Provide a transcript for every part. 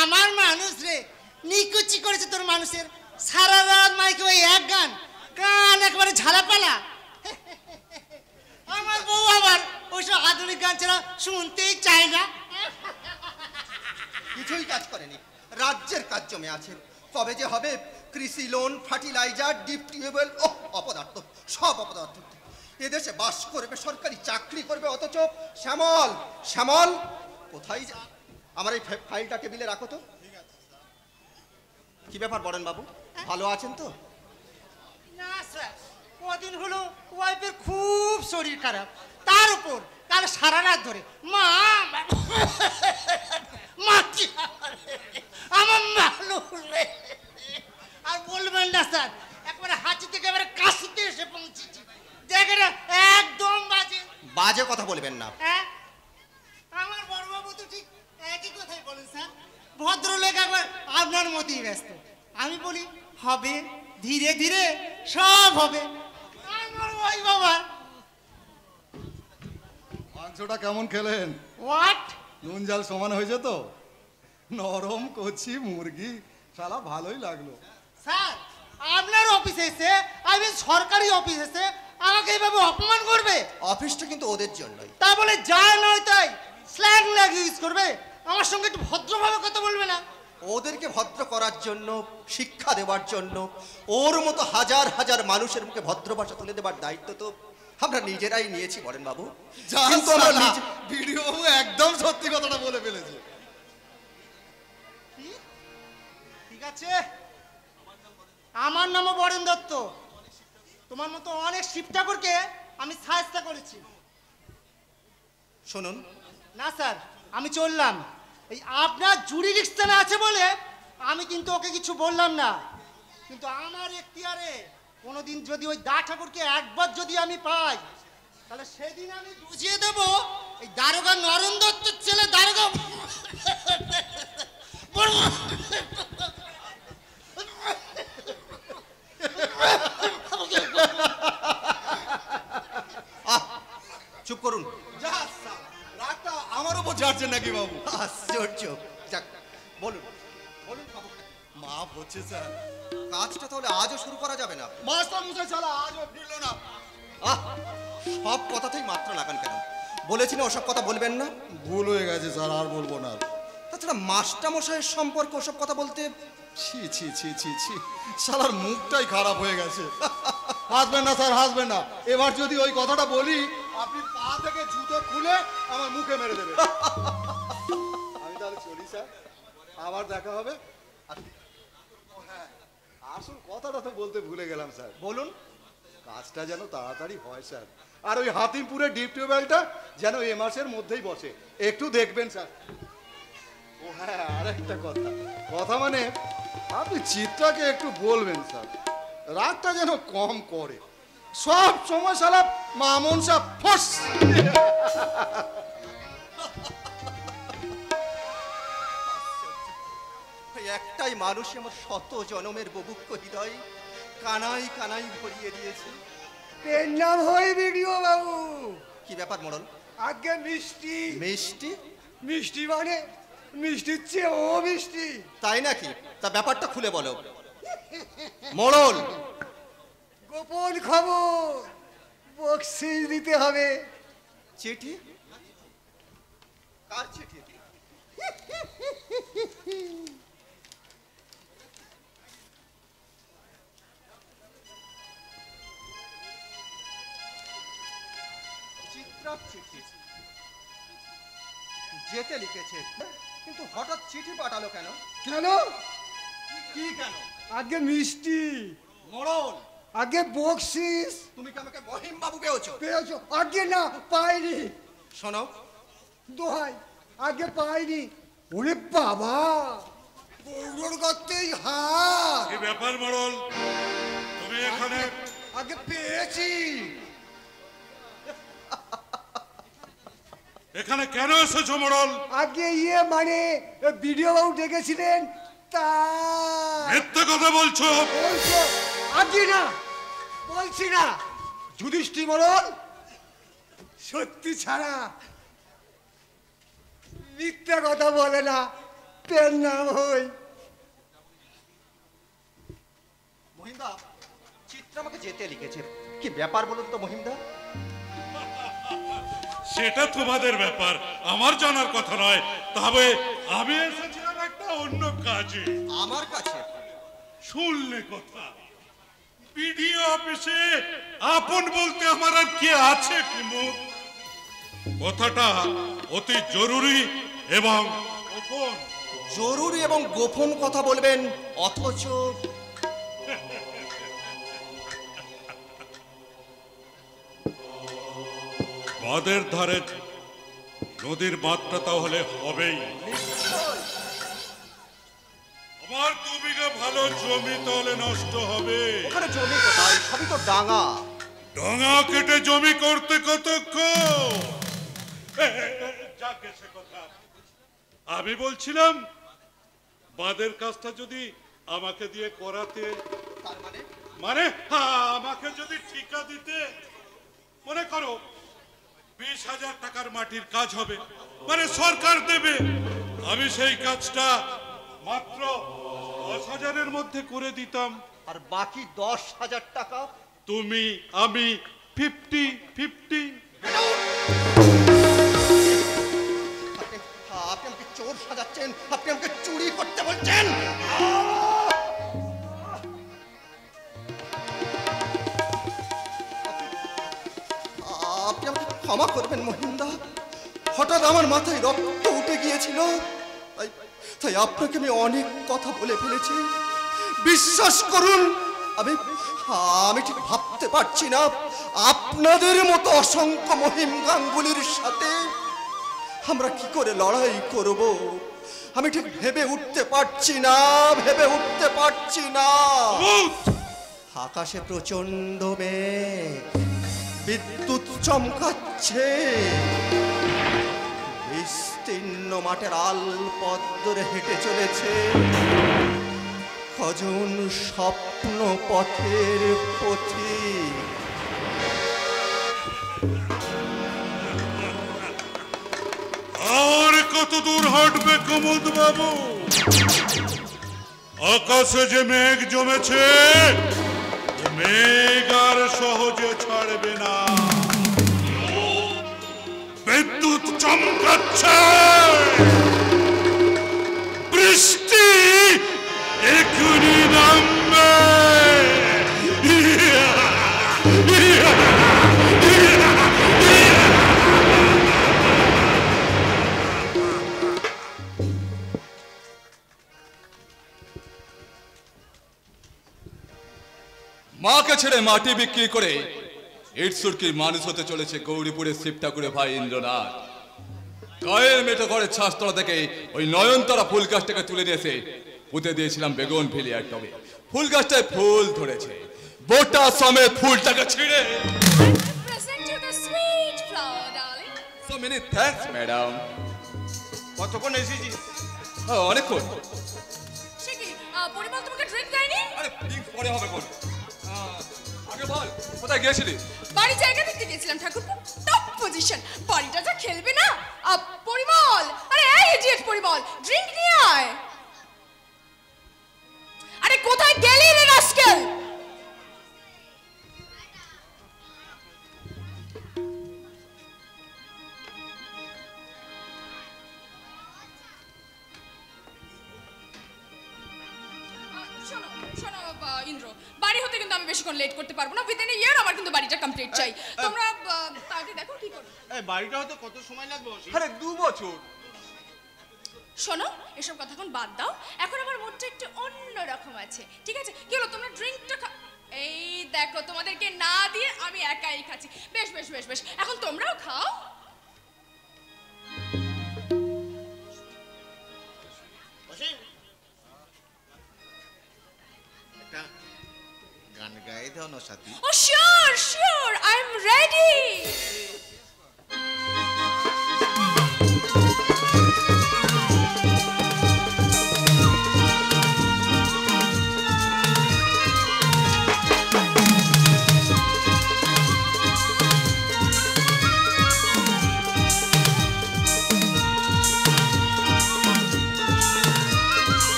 আমার মানুষ রে, নিকুচি করেছে তোর মানুষের। সারা রাত মাইকে ওই এক গান, গান একেবারে ঝালাপালা। আমার বউ আবার ওইসব আধুনিক গান ছাড়া শুনতেই চায় না। কিছুই কাজ করেনি, রাজ্যের কাজ জমে আছে। কবে যে হবে কৃষি লোন, ফার্টিলাইজার, ডিপ টিউবওয়েল, অপদার্থ, সব অপদার্থ। এদেশে বাস করবে, সরকারি চাকরি করবে, অথচ শ্যামল শ্যামল কোথায় যা। আমার এই ফাইলটা টেবিলে রাখো তো। কি ব্যাপার বরেন বাবু, ভালো আছেন তো? না স্যার, কদিন হলো ওয়াইফের খুব শরীর খারাপ, তার উপর কাল সারা রাত ধরে মা মাছি আমার মানুষ রে। আর বলবেন না স্যার, একবারে হাঁচি থেকে এবারে কাশিতে এসে পৌঁছেছি। দেখে একদম বাজে বাজে কথা বলবেন না। হ্যাঁ, আমার বড়বাবু তো ঠিক একই কথাই বলেন স্যার। ভদ্রলোক একবার আপনার মতোই ব্যস্ত। আমি বলি হবে, ধীরে ধীরে সব হবে। আমার ওই বাবা। মাংসটা কেমন খেলেন? হোয়াট? নুন জাল সমান হয়েছে তো? নরম কচি মুরগি, শালা ভালোই লাগলো। স্যার, আপনার অফিসে এসে, আমি সরকারি অফিস এসে আমাকে এইভাবে অপমান করবে? অফিসটা কিন্তু ওদের জন্যই। তা বলে যায় নয় তাই স্ল্যাং ল্যাঙ্গুয়েজ ইউজ করবে? আমার সঙ্গে একটু ভদ্রভাবে কথা বলবে না? ওদেরকে ভদ্র করার জন্য, শিক্ষা দেওয়ার জন্য, ওর মতো হাজার হাজার মানুষের মুখে ভদ্র ভাষা তুলে দেওয়ার দায়িত্ব তো আমরা নিজেরাই নিয়েছি বলেন বাবু। কিন্তু আমরা ভিডিও বাবু একদম সত্যি কথাটা বলে ফেলেছে। ঠিক আছে, আমার নামও বরেন দত্ত। তোমার মতো অনেক শিব ঠাকুরকে আমি সাহায্য করেছি। শুনুন না স্যার, আমি চললাম। এই আপনার জুরিডিকশনে আছে বলে আমি কিন্তু ওকে কিছু বললাম না। কিন্তু আমার এখতিয়ারে কোনোদিন যদি ওই দা ঠাকুরকে একবার যদি আমি পাই, তাহলে সেদিন আমি বুঝিয়ে দেব এই দারোগা নরেন দত্তের ছেলে দারোগা। চুপ করুন। রাগটা আমার উপর ঝাড়ছে নাকি বাবু? আশ্চর্য। যাক, বলুন বলুন খবরটা। মাপ হচ্ছে স্যার। কাজটা তাহলে আজও শুরু করা যাবে না? মাস্টার মশাই শালা আজও ফিরলো না। সব কথাতেই মাত্র লাগান কেন? বলেছি না ওসব কথা বলবেন না। ভুল হয়ে গেছে স্যার, আর বলবো না। তাছাড়া মাস্টার মশাইয়ের সম্পর্কে ওসব কথা বলতে ছি ছি ছি ছি ছি, শালার মুখটাই খারাপ হয়ে গেছে। হাসবেন না স্যার, হাসবেন না। এবার যদি ওই কথাটা বলি, আপনি পা থেকে জুতো খুলে আমার মুখে মেরে দেবে। আমি তাহলে চলি স্যার, আবার দেখা হবে। হ্যাঁ, আসল কথাটা তো বলতে ভুলে গেলাম স্যার। বলুন। কাজটা যেন তাড়াতাড়ি হয় স্যার, আর ওই হাতিমপুরের ডিপ টিউবওয়েলটা যেন এ মাসের মধ্যেই বসে, একটু দেখবেন স্যার। ও হ্যাঁ, আর একটা কথা মানে আপনি চিত্রাকে একটু বলবেন স্যার, রাগটা যেন কম করে। সব সময় শালা মামুন সাহেব ফস। একটাই মানুষই আমার শত জনমের বুভুক্ষ হৃদয় কানাই কানাই ভরিয়ে দিয়েছে। এর নাম হয় ভিডিও বাবু। কি ব্যাপার মোড়ল? আগে মিষ্টি। মিষ্টি? মিষ্টি মানে মিষ্টির চেয়ে ও মিষ্টি। তাই নাকি? তা ব্যাপারটা খুলে বলো মোড়ল। গোপন খবর, বকশিস দিতে হবে। চিঠি? কার চিঠি? চিত্রার চিঠি। যেতে লিখেছে, কিন্তু হঠাৎ চিঠি পাঠালো কেন? কেন? কি কেন? আগে মিষ্টি, মোড়ল আগে বকশিস। তুমি কি আমাকে মহিম বাবু পেয়েছো? পেয়েছো? আগে না, পাইনি। শোনো, দোহাই, আগে পাইনি। ওরে বাবা, বউর গর্তেই হাত। কি ব্যাপার মোড়ল, তুমি এখানে? আগে পেয়েছি। এখানে কেন এসেছো মোড়ল? আগে ইয়ে মানে ভিডিও বাবু ডেকেছিলেন তা। মিথ্যে কথা বলছো। আগে না, বলছি না। যুধিষ্ঠির মোড়ল, সত্যি ছাড়া মিথ্যে কথা বলে না। প্রণাম হই। মহিমদা, চিত্র আমাকে যেতে লিখেছে। কি ব্যাপার বলুন তো মহিমদা? সেটা তোমাদের ব্যাপার, আমার জানার কথা নয়। তবে আমি এসেছিলাম একটা অন্য কাজে। আমার কাছে? শুনলে কথা, বিডিও অফিসে আপন বলতে আমার আর কে আছে কুমুদ? কথাটা অতি জরুরি এবং গোপন। জরুরি এবং গোপন কথা বলবেন, অথচ বাঁধের ধারে নদীর বাঁধটা তাহলে হবেই। আমার 2 বিঘা ভালো জমি তাহলে নষ্ট হবে। ওখানে জমি কোথায়? সবই তো ডাঙা। ডাঙা কেটে জমি করতে কতক্ষণ? যাকে সে কথা, আমি বলছিলাম বাঁধের কাজটা যদি আমাকে দিয়ে করাতে, তার মানে মানে আমাকে যদি ঠিকা দিতে, মনে করো 20,000 টাকার মাটির কাজ হবে, মানে সরকার দেবে, আমি সেই কাজটা মাত্র 10,000-এর মধ্যে করে দিতাম। আর বাকি 10,000 টাকা তুমি আমি 50-50। আপনি আমাকে চোর সাজাচ্ছেন, আপনি আমাকে চুরি করতে বলছেন। আপনি আমাকে ক্ষমা করবেন মহিমদা, হঠাৎ আমার মাথায় রক্ত উঠে গিয়েছিল, তাই আপনাকে আমি অনেক কথা বলে ফেলেছি। বিশ্বাস করুন, আমি ঠিক ভাবতে পারছি না আপনাদের মতো অসংখ্য মহিম গাঙ্গুলির সাথে আমরা কি করে লড়াই করব। আমি ঠিক ভেবে উঠতে পারছি না। আকাশে প্রচন্ড মেঘ, বিদ্যুৎ চমকাচ্ছে, বিস্তীর্ণ মাঠের আলপথ ধরে হেঁটে চলেছে কজন স্বপ্ন পথের পথিক। আর কত দূর হাঁটবে কুমুদ বাবু? আকাশে যে মেঘ জমেছে, মেঘ আর সহজে ছাড়বে না। বিদ্যুৎ চমকাচ্ছে, বৃষ্টি এখনই নামবে। মাকে ছেড়ে মাটি বিক্রি করে ইটসুরকির মানুষ হতে চলেছে গৌরীপুরের শিব ঠাকুরের ভাই ইন্দ্রনাথ। গায়ের মেটো ঘরে ছাঁচতলা থেকে ওই নয়নতারা ফুল গাছটাকে তুলে নিয়েছে পুঁতে দিয়েছিলাম বেগুন ভিলিয়ার টবে। ফুল গাছটায় ফুল ধরেছে, বোটা সমেত ফুলটাকে ছিঁড়ে। So many thanks, madam. কতক্ষণ এসেছিস? অনেকক্ষণ। সে কি পরিমল তোমাকে ড্রিঙ্ক দেয়নি? আরে ড্রিঙ্ক পরে হবে কোন? আগে বল কোথায় গিয়েছিলি? বাড়ি জায়গা দেখতে গেছিলাম ঠাকুরপো, টপ পজিশন। বাড়িটা যা খেলবে না। পরিমল, আরে এই ইডিয়েট পরিমল, ড্রিঙ্ক নিয়ে আয়। আরে কোথায় গেলি রে রাস্কেল? ইন্দ্র, বাড়ি হতে কিন্তু আমি বেশিক্ষণ লেট করতে পারবো না। উইদিন এ ইয়ার আমার কিন্তু বাড়িটা কমপ্লিট চাই। তোমরা তাড়াতাড়ি দেখো কি করো। এই বাড়িটা হতে কত সময় লাগবে? আরে 2 বছর। শোনো, এসব কথা এখন বাদ দাও। এখন আমার মুডটা একটু অন্যরকম আছে, ঠিক আছে? কি হলো, তোমরা ড্রিঙ্কটা এই দেখো, তোমাদেরকে না দিয়ে আমি একাই খাচ্ছি। বেশ বেশ বেশ বেশ, এখন তোমরাও খাও। গান গায়ে দাও না সাথী। Oh sure sure, I'm ready.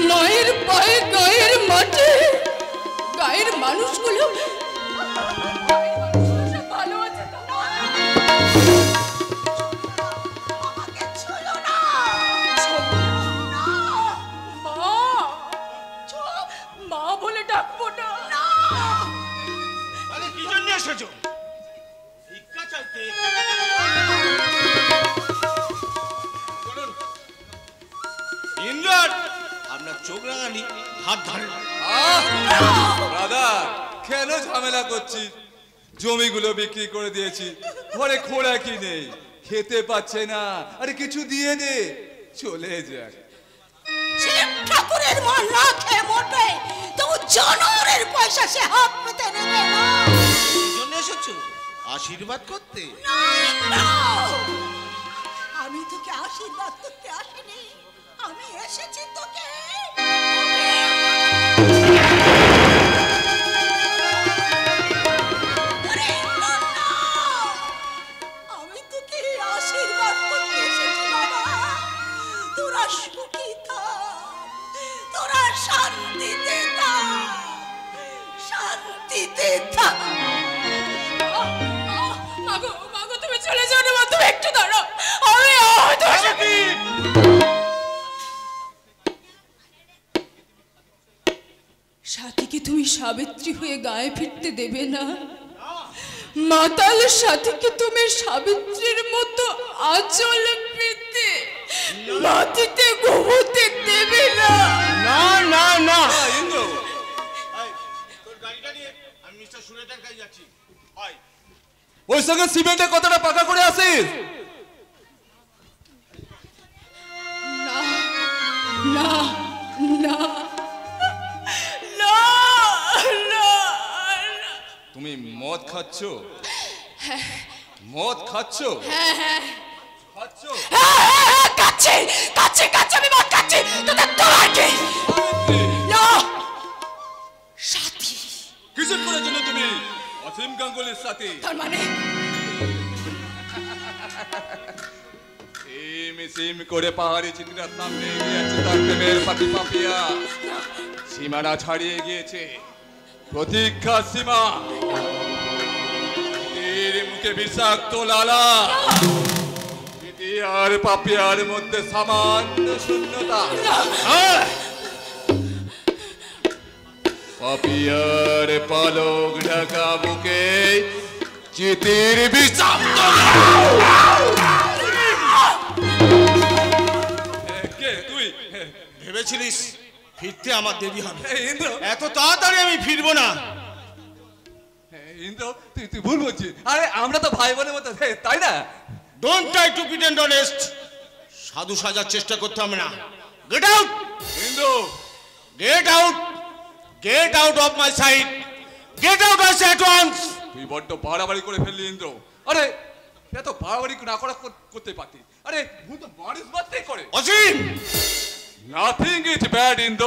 মায়ের পায়ে গায়ের মাঠে গায়ের মানুষগুলো সব ভালো আছে তো? মা, মা বলে ডাকবো না। তাহলে কি জন্য এসেছো? ভিক্ষা চাইতে? ইন্দ্রার আপনার চোখ রাঙানি হাত ধরে দাদা কেন ঝামেলা করছিস? জমিগুলো বিক্রি করে দিয়েছি, ঘরে খোড়া কি নেই, খেতে পাচ্ছে না, আরে কিছু দিয়ে দে, চলে যাক। ঠাকুরের মা না খেয়ে মরবে, তবু জানোয়ারের পয়সা সে হাত পেতে নেবে না। কি জন্য এসেছো? আশীর্বাদ করতে? আমি তোকে আশীর্বাদ করতে আসিনি, আমি এসেছি তোকে আমি তোকে আশীর্বাদ করতে এসেছি বাবা। তোরা সুখী থাক, তোরা শান্তিতে থাক, শান্তিতে থাক। মাগো মাগো তুমি চলে যাও না, তুমি একটু দাঁড়াও। আমি সাথীকে তুমি সাবিত্রী হয়ে গায়ে ফিরতে দেবে না? মাতাল সাথীকে তুমি সাবিত্রীর মতো আঁচল পেতে মাটিতে ঘুমোতে দেবে না? না না না। ইন্দ্র, তোর গাড়িটা নিয়ে আমি মিস্টার সুরেটার কাছে যাচ্ছি। ওই সঙ্গে সিমেন্টের কথাটা পাকা করে আসিস। না না না না না। তুমি মদ খাচ্ছ? মদ খাচ্ছ? খাচ্ছ? কাছে কাছে কাছে আমি মদ খাচ্ছি, তোদের তোমার কি? না সাথী। কিসের করেছিল তুমি অসীম গাঙ্গুলির সাথে? তার মানে সিম করে পাহাড়ি চিত্রার সামনে এগিয়ে যাচ্ছে তার প্রেমের পাখি পাপিয়া। সীমানা ছাড়িয়ে গিয়েছে, প্রতীক্ষা সীমা, তীর মুখে বিষাক্ত লালা, আর পাপিয়ার মধ্যে সামান্য শূন্যতা। পাপিয়ার পালক ঢাকা বুকে চিতির বিষাক্ত। কে তুই? ভেবেছিলিস ফিরতে আমার দেরি হবে? ইন্দ্র, এত তাড়াতাড়ি আমি ফিরবো না। ইন্দ্র তুই তুই ভুল বলছিস। আরে আমরা তো ভাই বোনের মতো, তাই না? Don't try to pretend honest. সাধু সাজার চেষ্টা করতে হবে না। Get out Indra, get out, get out of my sight, get out I say at once. তুই বড্ড বাড়াবাড়ি করে ফেললি ইন্দ্র। আরে এত বাড়াবাড়ি না করা করতে পারতি। আরে ভূত তো মানুষ মাত্রই করে। অসীম, নাথিং ইজ ব্যাড ইন্দ্র,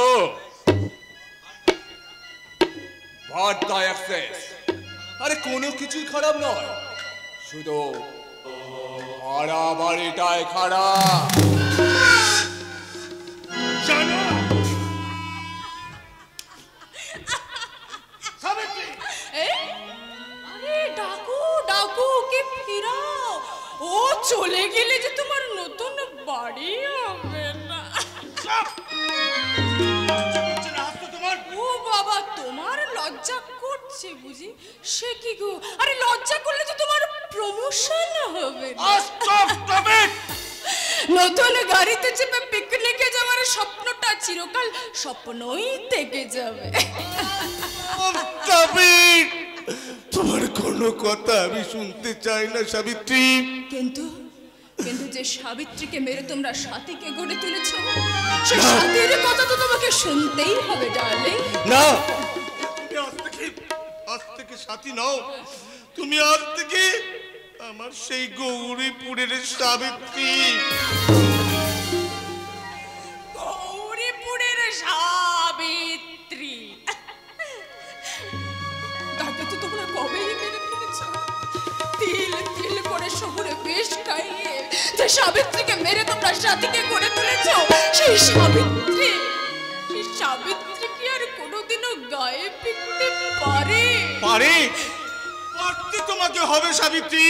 বাট দ্য এক্সেস। আরে কোনো কিছুই খারাপ নয়, শুধু বাড়াবাড়িটাই খারাপ। জানো সাবিত্রী, আরে ডাকু ডাকু কে ফিরাও। ও চলে গেলে যে তোমার নতুন বাড়ি হবে না। ও বাবা, তোমার লজ্জা করছে বুঝি? সে কি গো? আরে লজ্জা করলে তো তোমার প্রমোশন হবে না। নতুন গাড়িতে চেপে পিকনিকে যাওয়ার স্বপ্নটা চিরকাল স্বপ্নই থেকে যাবে। তোমার কোনো কথা আমি শুনতে চাই না সাবিত্রী। কিন্তু কিন্তু যে সাবিত্রীকে মেরে তোমরা সাথীকে গড়ে তুলেছো, সে সাথীর কথা তো তোমাকে শুনতেই হবে ডার্লিং। না, তুমি আজ থেকে সাথী নও, তুমি আজ থেকে আমার সেই গৌরীপুরের সাবিত্রী। গৌরীপুরের সাবিত্রী, তাকে তো তোমরা কবেই মেরে ফেলেছো। তিল তিল করে শহরে বেশ খাইয়ে যে সাবিত্রীকে মেরে তোমরা সাথীকে গড়ে তুলেছো, সেই সাবিত্রী সাবিত্রী কি আর কোনোদিনও গায়ে পিকতে পারে? পারে, পারতে তোমাকে হবে সাবিত্রী।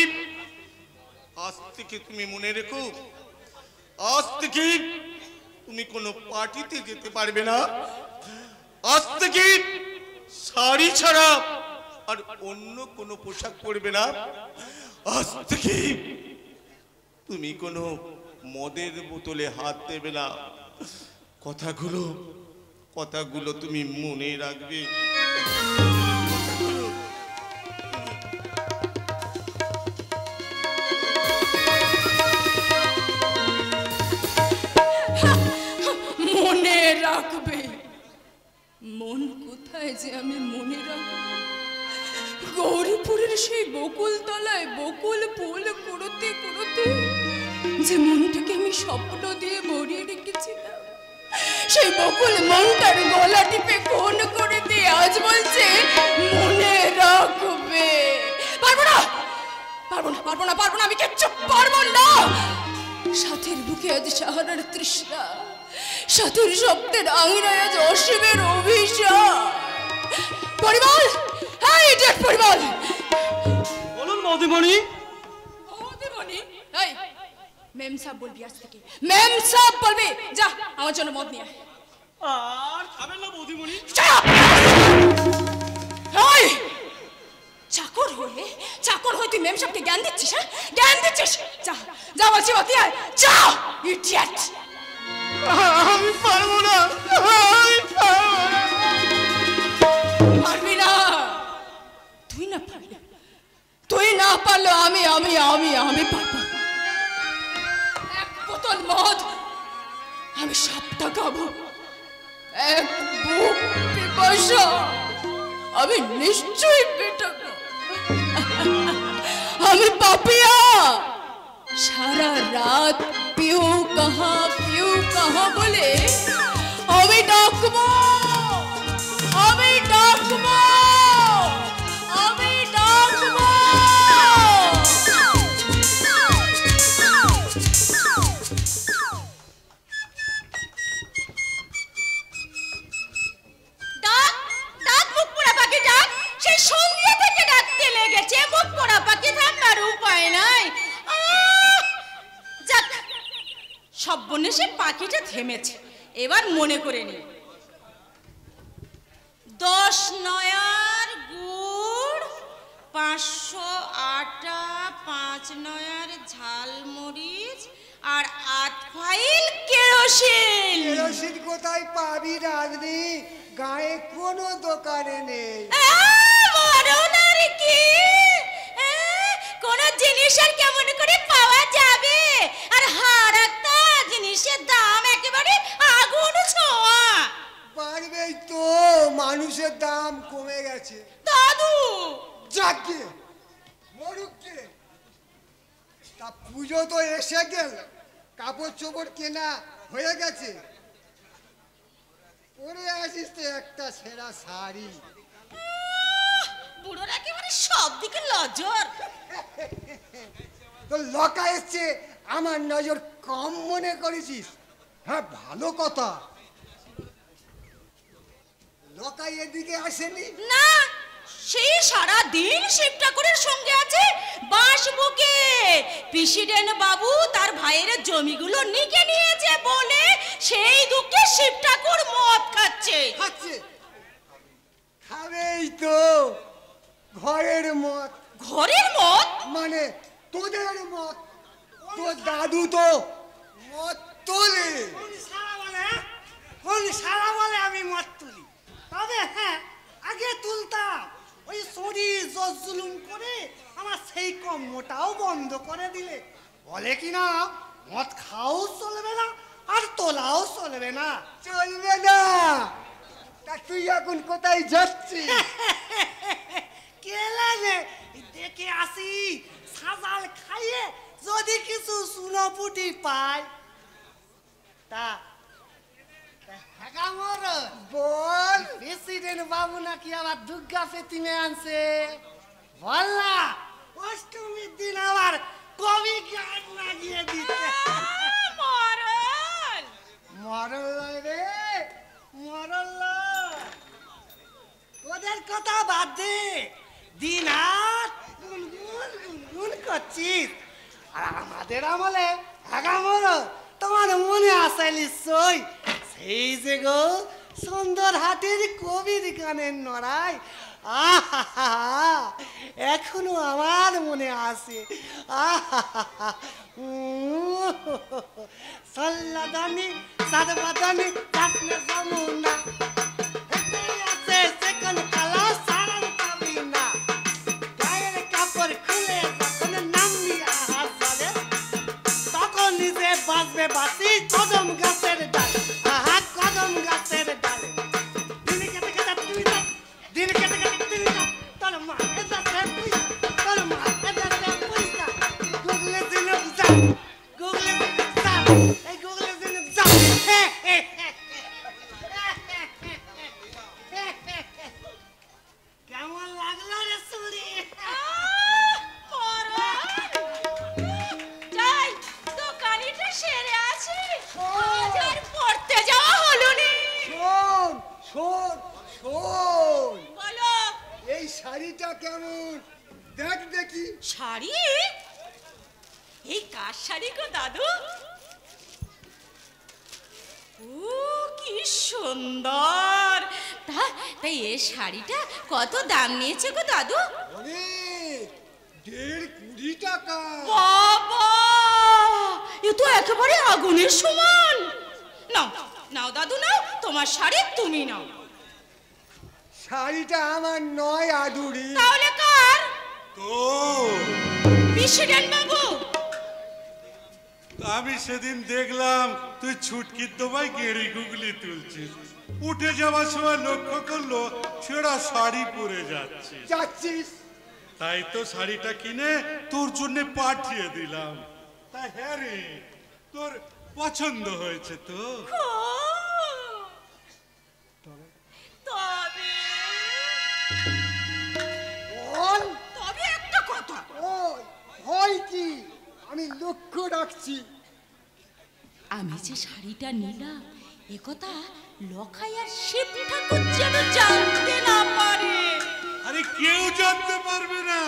আজ থেকে তুমি মনে রেখো, আজ থেকে তুমি কোনো পার্টিতে যেতে পারবে না। আজ থেকে শাড়ি ছাড়া আর অন্য কোনো পোশাক পরবে না। আজ থেকে তুমি কোনো মদের বোতলে হাত দেবে না। কথাগুলো তুমি মনে রাখবে। মনে রাখবে? মন কোথায় যে আমি মনে রাখবো? গৌরীপুরের সেই বকুল তলায় বকুল ফুল কুড়োতে কুড়োতে যে মনটাকে আমি স্বপ্ন দিয়ে ভরিয়ে রেখেছিলাম, সেই বকুল মনটার গলা টিপে কোন করে দিয়ে আজ বলছে মনে রাখবে। পারবো না, পারবো না, পারবো না, পারবো না, আমি কিচ্ছু পারবো না। সাথের বুকে আজ সাহারার তৃষ্ণা, সাথের শব্দের আঙিনায় আজ অসীমের অভিশাপ। পরিমল, হ্যাঁ ইডিয়েট পরিমল। বলুন মৌদিমণি। মৌদিমণি? এই মেম সাহেব বলবি আজ থেকে, মেম সাহেব বলবি। যা আমার জন্য মদ নিয়ে আয়। আর খাবেন না মৌদিমণি? এই চাকর হয়ে তুই মেম সাহেবকে জ্ঞান দিচ্ছিস? হ্যাঁ জ্ঞান দিচ্ছিস? যা যা বলছি মতি আয়, যা ইডিয়েট। আমি পারবো না, পারবি না। তুই না পারলে আমি আমি আমি আমি পারবো। এক বোতল মদ আমি সবটা খাবো, এক বুক পিপাসা আমি নিশ্চয়ই পেটাবো। আমি পাপিয়া সারা রাত পিউ কাহা বলে আমি ডাকবো, আমি ডাকবো, আমি ডাকবো। ডাক মুখ পোড়া পাখি ডাক, সেই সন্ধ্যা থেকে ডাকতে লেগেছে। মুখ পোড়া পাখি থামার উপায় নাই। যাক, সর্বনেশে পাখিটা থেমেছে। এবার মনে করে নি, 10 নয়ার গুড়, 500 আটা, 5 নয়ার ঝালমরিচ আর 8 ফাইল কেরোসিন। কেরোসিন কোথায় পাবি রাজনি? গায়ে কোনো দোকানে নেই। কোন জিনিস আর কেমন করে পাওয়া যাবে? আর হারাতা জিনিসের দাম একেবারে আগুন ছোঁয়া। পারবেই তো, মানুষের দাম কমে গেছে। দাদু যাকে মরুকে, তা পুজো তো এসে গেল, কাপড় চোপড় কেনা হয়ে গেছে। পরে আসিস তো একটা সেরা শাড়ি। বুড়োর একেবারে সব দিকে নজর। তো লকা এসছে, আমার নজর কম মনে করেছিস? হ্যাঁ ভালো কথা, লকা এদিকে আসেনি না। সেই সারা দিন শিব ঠাকুরের সঙ্গে আছে বাঁশবুকে। প্রেসিডেন্ট বাবু তার ভাইয়ের জমিগুলো নিকে নিয়েছে বলে সেই দুঃখে শিব ঠাকুর মদ খাচ্ছে। খাবেই তো, ঘরের মদ। ঘরের মদ মানে তোদের মদ। তোর দাদু তো মদ তোলে। কোন সারা বলে আমি মদ তুলি? তবে হ্যাঁ, আগে তুলতাম। ওই শরীর জুলুম করে আমার সেই কম মোটাও বন্ধ করে দিলে বলে কি না মদ খাও চলবে না আর তোলাও চলবে না। চলবে না? তা তুই এখন কোথায় যাচ্ছিস? কেলানে দেখে আসি, সাজাল খাইয়ে যদি কিছু সুনপুটি পাই। তা বল। প্রেসিডেন্ট বাবু নাকি আবার দুর্গা পেতিমে আনছে। বল না, অষ্টমীর দিন আবার কবি গান লাগিয়ে দিতে। মরণ মরল নয় রে, মরল ওদের কথা বাদ দে, দিন রাত গুনগুন গুনগুন করছিস। আর আমাদের আমলে আগামর তোমার মনে আসে নিশ্চয় সেই যে গো সুন্দরহাটের কবির গানের নড়াই, আহা এখনো আমার মনে আসে। আহা সল্লাদানি সাদবাদানি কাটনে জামুনা আছে সেকন কালা সারান পাবি না। গায়ের কাপড় খুলে যখন নামবি আহার সালে তখন নিজে বাজবে বাসি কদম গাছের ডাল। আহা কদম গাছের ডালে দিন কেটে কেটে তুই যা, দিন কেটে কেটে তুই যা, তোর মা এটা সে পয়সা, তোর মা এটা সে পয়সা। গুগলে দিন যা, গুগলে দিন যা, এই গুগলে দিন যা। কেমন লাগলো রে সুরি? যাই দোকানিটা সেরে আছে, আজ আর পড়তে যাওয়া হলো নি। শোন শোন শোন, বলো। এই শাড়িটা কেমন দেখ দেখি। শাড়ি? এই কার শাড়ি গো দাদু? ও কি সুন্দর! তাই এই শাড়িটা কত দাম নিয়েছে গো দাদু? অনেক, 1.5 টাকা। বাবা, এ তো একেবারে আগুনের সমান। নাও নাও দাদু নাও, তোমার শাড়ি তুমি নাও। শাড়িটা আমার নয় আদুরি। তাহলে কার? তো প্রেসিডেন্ট বাবু। আমি সেদিন দেখলাম তুই ছুটকির দোবাই গেড়ি গুগলি তুলছিস, উঠে যাওয়ার সময় লক্ষ্য করলো ছেঁড়া শাড়ি পরে যাচ্ছে। যাচ্ছিস? তাই তো শাড়িটা কিনে তোর জন্য পাঠিয়ে দিলাম। তা হ্যাঁ রে, তোর পছন্দ হয়েছে তো? তবে একটা কথা। ওই হয় কি, আমি লক্ষ্য রাখছি। আমি যে শাড়িটা নিলাম এ কথা লখাই আর শিব ঠাকুর যেন জানতে না পারে। আরে কেউ জানতে পারবে না,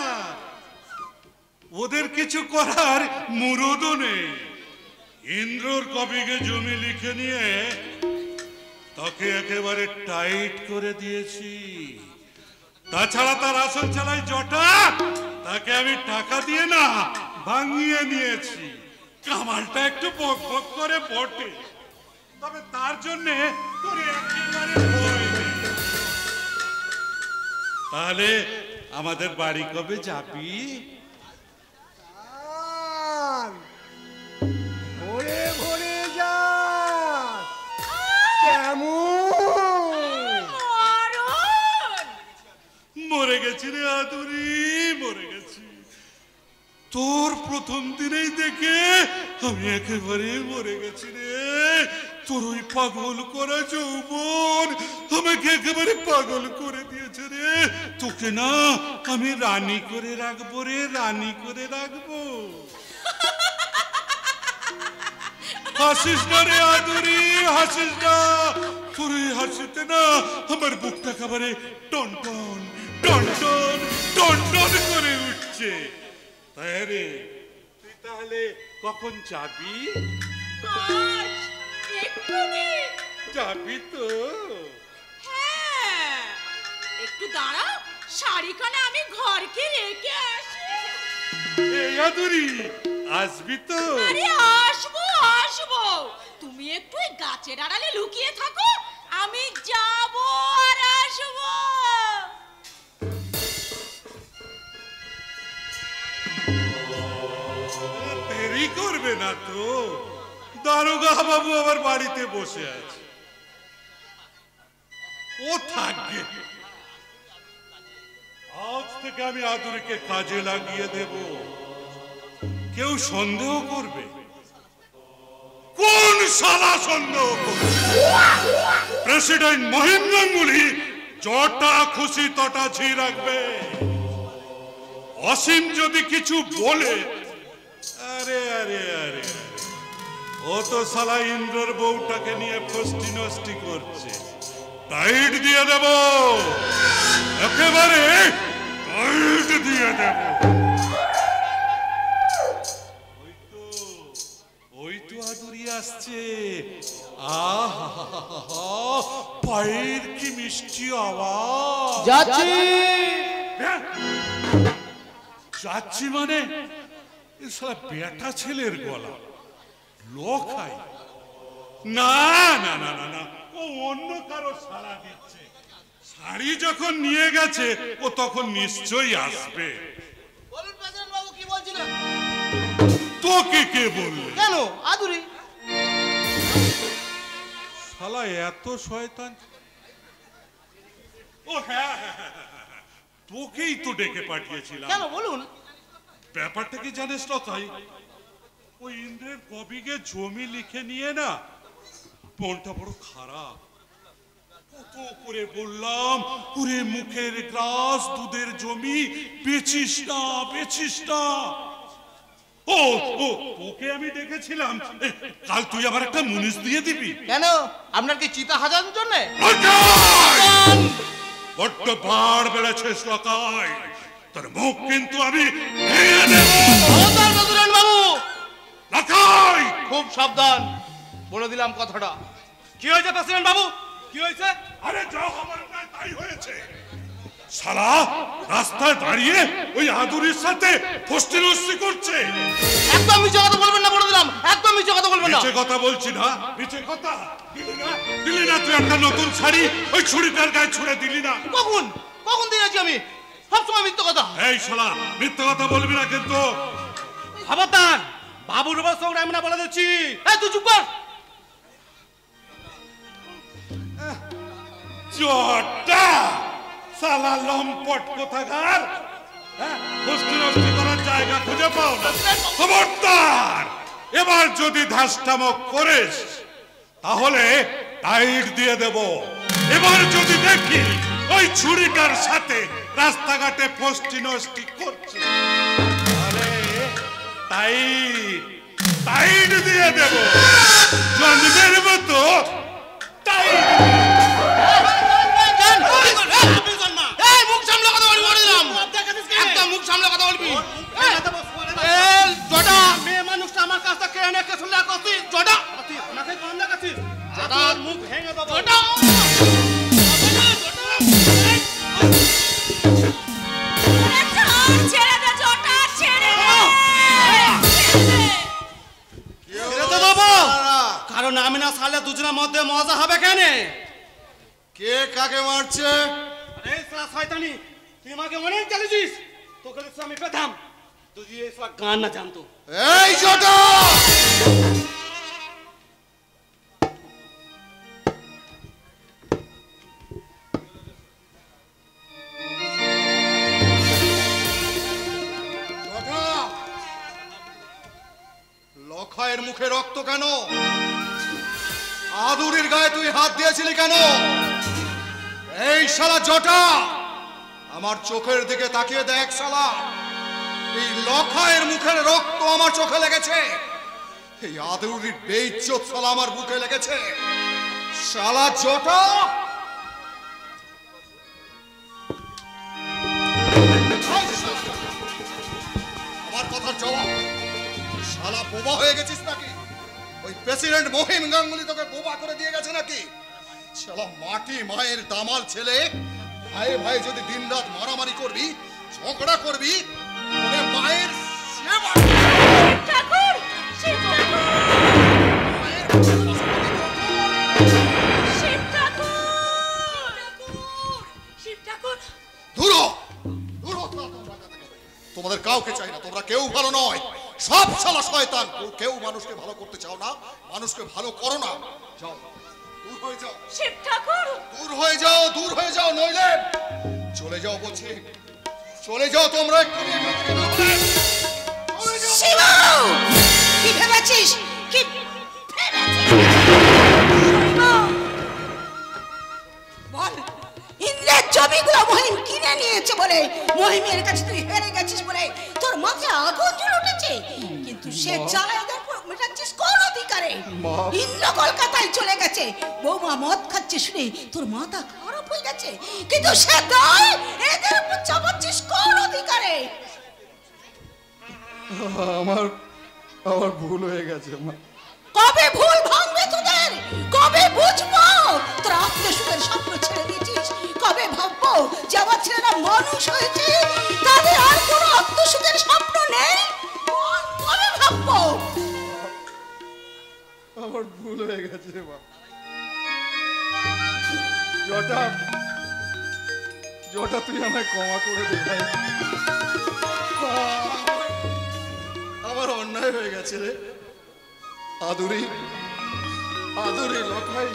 ওদের কিছু করার মুরদও নেই। ইন্দ্রর কবিকে জমি লিখে নিয়ে তাকে একেবারে টাইট করে দিয়েছি। তাছাড়া তার আসল চালাই জটা, তাকে আমি টাকা দিয়ে না ভাঙিয়ে নিয়েছি। কামালটা একটু বক বক করে বটে, তবে তার জন্য তোর একেবারে ভয় নেই। তাহলে আমাদের বাড়ি কবে যাবি? ভোরে ভোরে যা। কেমন? মরে গেছি রে আদুরি, মরে গেছি। তোর প্রথম দিনেই দেখে আমি একেবারে মরে গেছি রে। তোর ওই পাগল করা যৌবন আমাকে একেবারে পাগল করে দিয়েছে রে। তোকে না আমি রানী করে রাখবো রে, রানী করে রাখবো। হাসিস না রে আদুরি, হাসিস না। তোর এই হাসিতে না আমার বুকটা একেবারে টন টন টন টন টন টন করে উঠছে। তাই রে, তুই তাহলে কখন যাবি? যাবি তো? হ্যাঁ, একটু দাঁড়াও, শাড়িখানা আমি ঘরকে রেখে আসি। এই আদুরি, আসবি তো? আরে আসবো আসবো, তুমি একটু এই গাছের আড়ালে লুকিয়ে থাকো, আমি যাবো আর আসবো। দেরি করবে না তো? দারোগা বাবু আমার বাড়িতে বসে আছে, ও থাকবে। আজ থেকে আমি আদুরিকে কাজে লাগিয়ে দেব। কেউ সন্দেহ করবে? কোন শালা সন্দেহ করবে? প্রেসিডেন্ট মহিম গাঙ্গুলি যটা খুশি তটা ঝি রাখবে। অসীম যদি কিছু বলে, আরে আরে আরে, ও তো শালা ইন্দ্রর বউটাকে নিয়ে ফষ্টি নষ্টি করছে, টাইট দিয়ে দেব। একেবারে টাইট দিয়ে দেব। ওই তো আদুরি আসছে। আহা, পায়ের কি মিষ্টি আওয়াজ। যাচ্ছি যাচ্ছি মানে এ শালা বেটা ছেলের গলা লখাই। না না না না না, ও অন্য কারো সাড়া দিচ্ছে। শাড়ি যখন নিয়ে গেছে ও তখন নিশ্চয়ই আসবে। বলুন প্রেসিডেন্ট বাবু কি বলছিলেন? তোকে কে বললে? কেন আদুরি? শালা এত শয়তান। ও হ্যাঁ, তোকেই তো ডেকে পাঠিয়েছিলাম। কেন বলুন? ব্যাপারটা কি জানিস না? তাই ওই ইন্দ্রের কবিকে জমি লিখে নিয়ে না মনটা বড় খারাপ। কত করে বললাম, পুরে মুখের গ্লাস দুধের জমি বেচিস না, বেচিস না। ও ও তোকে আমি দেখেছিলাম, কাল তুই আবার একটা মুনিশ দিয়ে দিবি। কেন আপনার কি চিতা হাজার জন্য? বড্ড বাড় বেড়েছিস লকাই, তোর মুখ কিন্তু আমি ভেঙে দেব। প্রেসিডেন্ট বাবু লকাই খুব সাবধান, বলে দিলাম কথাটা। কি হয়েছে প্রেসিডেন্ট বাবু, কি হয়েছে? আরে যা হবার তাই হয়েছে। শালা রাস্তায় দাঁড়িয়ে ওই আদুরির সাথে ফষ্টিনষ্টি করছে। একদম মিছে কথা বলবেন না, বলে দিলাম একদম মিছে কথা বলবেন না। মিছে কথা বলছি না, মিছে কথা দিলি না তুই একটা নতুন শাড়ি ওই ছুরিটার গায়ে ছুঁড়ে দিলি না। কখন কখন দিয়েছি আমি? সবসময় মিথ্যে কথা। এই শালা মিথ্যে কথা বলবি না কিন্তু। খবরদার, বাবুর উপর সঙ্গে আমি না বলে দিচ্ছি। এই তুই চুপ কর। জটা শালা লম্পট কোথাকার, ফষ্টিনষ্টি করার জায়গা খুঁজে পাও না। খবরদার, এবার যদি ধাস্তামো করিস তাহলে টাইট দিয়ে দেব। এবার যদি দেখি ওই ছুরিটার সাথে রাস্তাঘাটে ফষ্টিনষ্টি করছে তাহলে টাইট টাইট দিয়ে দেব। জন্মের মতো টাইট। মুখ সামলে কথা বলবি, বলে দিলাম একদম মুখ সামলে কথা বলবি। জটা মেয়ে মানুষটা আমার কাছটা কে এনে কে শুনলে করছিস? জটা আমাকে কম লাগাচ্ছিস। জটা মুখ ভেঙে দেবো। জটা ছেড়ে দে জটা, ছেড়ে দে। কারণ আমি না সালে দুজনের মধ্যে মজা হবে কেন? কে কাকে মারছে? আরে সালা শয়তানি, তুই আমাকে অনেক জ্বালিয়েছিস। তোকে দেখছি আমি পেতাম তুই এই সালা গান না জানতো। এই জটা লখায়ের মুখে রক্ত কেন? আদুরির গায়ে তুই হাত দিয়েছিলি কেন? এই শালা জটা, আমার চোখের দিকে তাকিয়ে দেখ শালা। এই লখায়ের মুখের রক্ত আমার চোখে লেগেছে। এই আদুরির বেইজ্জত শালা আমার বুকে লেগেছে। শালা জটা, আমার কথার জবাব। শালা বোবা হয়ে গেছিস নাকি? ওই প্রেসিডেন্ট মহিম গাঙ্গুলি তোকে বোবা করে দিয়ে গেছে নাকি? শালা মাটি মায়ের দামাল ছেলে, ভাই ভাই যদি দিনরাত মারামারি করবি, ঝগড়া করবি, তবে মায়ের সেবা ঠাকুর, শিব ঠাকুর, শিব ঠাকুর, শিব ঠাকুর। দূর হ, দূর হ তোমরা এখান থেকে। তোমাদের কাউকে চাই না, তোমরা কেউ ভালো নয়, সব শালা শয়তান। কেউ মানুষকে ভালো করতে চাও না, মানুষকে ভালো করো না। যাও, দূর হয়ে যাও। শিব ঠাকুর, দূর হয়ে যাও, দূর হয়ে যাও, নইলে চলে যাও বলছি। চলে যাও তোমরা এক্ষুনি এখান থেকে, না হলে চলে যাও। শিব, কি ভেবেছিস? কি ভেবেছিস? বল, ইন্দ্রের জমিগুলো মহিম কিনে নিয়েছে বলে, মহিমের কাছে তুই হেরে গেছিস বলে তোর মাথায় আগুন জ্বলে উঠেছে। কিন্তু সে জ্বালায় মেটাচ্ছিস পাচ্ছিস কোন অধিকারে? মা। ইন্দ্র কলকাতায় চলে গেছে, বৌমা মদ খাচ্ছে শুনে তোর মাথা খারাপ হয়ে গেছে, কিন্তু সে দায় এদের উপর চাপাচ্ছিস কোন অধিকারে? আমার ভুল হয়ে গেছে মা। কবে ভুল ভাঙবে তোদের? কবে বুঝবো তোরা আত্মীয় সুখের স্বপ্ন ছেড়ে দিয়েছিস? কবে ভাববো যে আমার ছেলেরা মানুষ হয়েছে, তাদের আর কোনো আত্মীয় সুখের স্বপ্ন নেই? কবে ভাববো? আমার ভুল হয়ে গেছে মা। জটা তুই আমায় ক্ষমা করে দে ভাই। আমার অন্যায় হয়ে গেছে রে। আদুরি লখাই,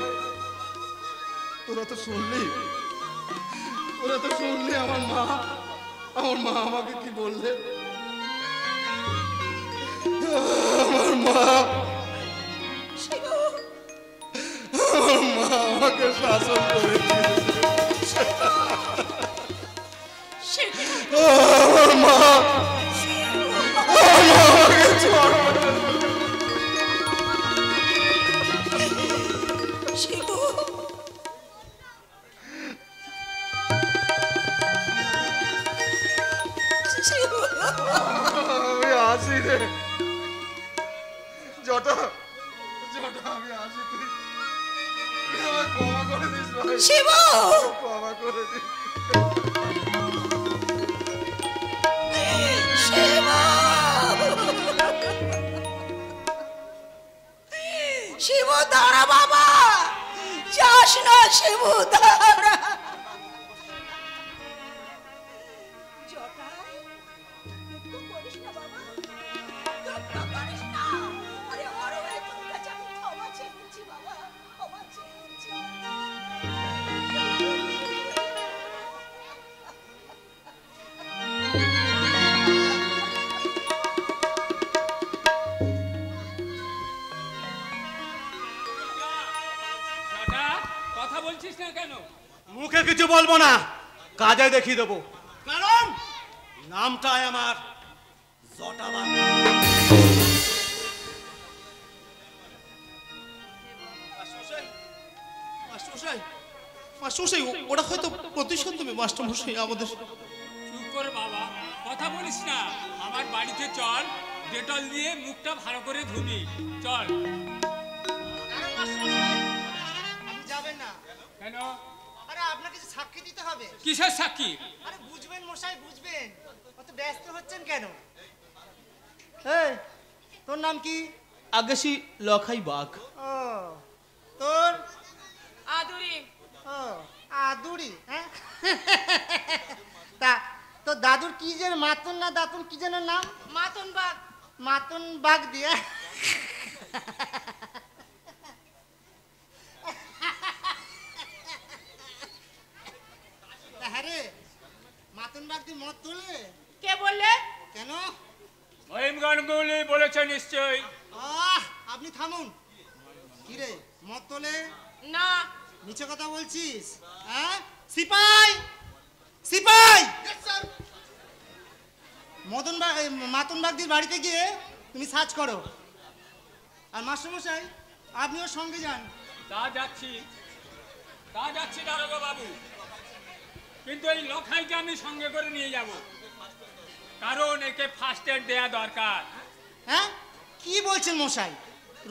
তোরা তো শুনলি আমার মা আমাকে কি বললে। আমার মা আমাকে শাসন করেছে। আমার মা আমাকে ছোট আমি আসি রে। জটা আমি আসি, তুই আমায় ক্ষমা করে দিস ভাই। শিবু, ক্ষমা করে দিস। শিবু দাঁড়া বাবা, যাস না শিবু দাঁড়া। কথা বলছিস না কেন? মুখে কিছু বলবো না, কাজে দেখিয়ে দেবো, কারণ নামটাই আমার জটাবাবু। মাস্টারমশাই, ওরা হয়তো প্রতিশোধ নেবে মাস্টারমশাই আমাদের। চুপ কর বাবা, কথা বলিস না। আমার বাড়িতে চল, ডেটল দিয়ে মুখটা ভালো করে ধুবি। চল। আপনি যাবেন না কেন? আরে আপনাকে সাক্ষী দিতে হবে। কিসের সাক্ষী? আরে বুঝবেন মশাই, বুঝবেন, অত ব্যস্ত হচ্ছেন কেন? এই তোর নাম কি? আগাসি লখাই বাঘ। ও তোর? আদুরি। ও আদুরি, হ্যাঁ। তা তো দাদুর কি যেন মাতন না দাতুন কি যেন নাম? মাতন বাগ। মাতন বাগ দিয়া। হ্যাঁ রে, মাতন বাগ দিয়ে মদ তোলে? কে বললে? কেন? মহিম গাঙ্গুলি বলেছে নিশ্চয়ই। আপনি থামুন। কি রে, মদ তোলে? না। মিছে কথা বলছিস? হ্যাঁ সিপাই, সিপাই, মাতন বাগদির বাড়িতে গিয়ে তুমি সার্চ করো। আর মাস্টারমশাই আপনিও সঙ্গে যান। তা যাচ্ছি দারোগা বাবু, কিন্তু এই লখাইকে আমি সঙ্গে করে নিয়ে যাব, কারণ একে ফার্স্ট এড দেয়া দরকার। হ্যাঁ কি বলছেন মশাই?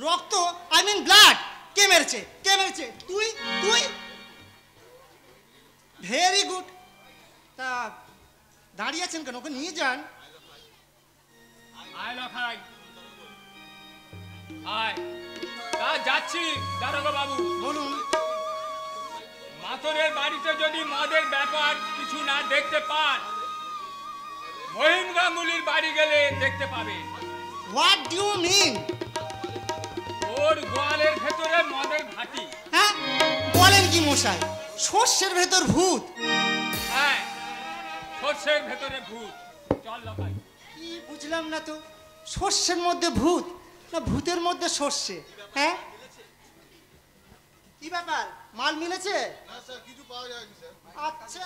রক্ত, আই মিন ব্লাড। কে মেরেছে? কে মেরেছে? তুই? তুই? Very good. তা দাঁড়িয়ে আছেন কেন? ওকে নিয়ে যান। আয় লখাই, আয়। তা যাচ্ছি দারোগা বাবু। বলুন। মাতরের বাড়িতে যদি মদের ব্যাপার কিছু না দেখতে পান, মহিম গাঙ্গুলির বাড়ি গেলে দেখতে পাবে। What do you mean? ওর গোয়ালের ভেতরে মদের ঘাটি। হ্যাঁ বলেন কি মশাই? শস্যের ভেতর ভূত? হ্যাঁ, শস্যের ভেতরে ভূত। চল লখাই। কি বুঝলাম না তো, শস্যের মধ্যে ভূত না ভূতের মধ্যে শস্যে? হ্যাঁ কি ব্যাপার, মাল মিলেছে? আচ্ছা,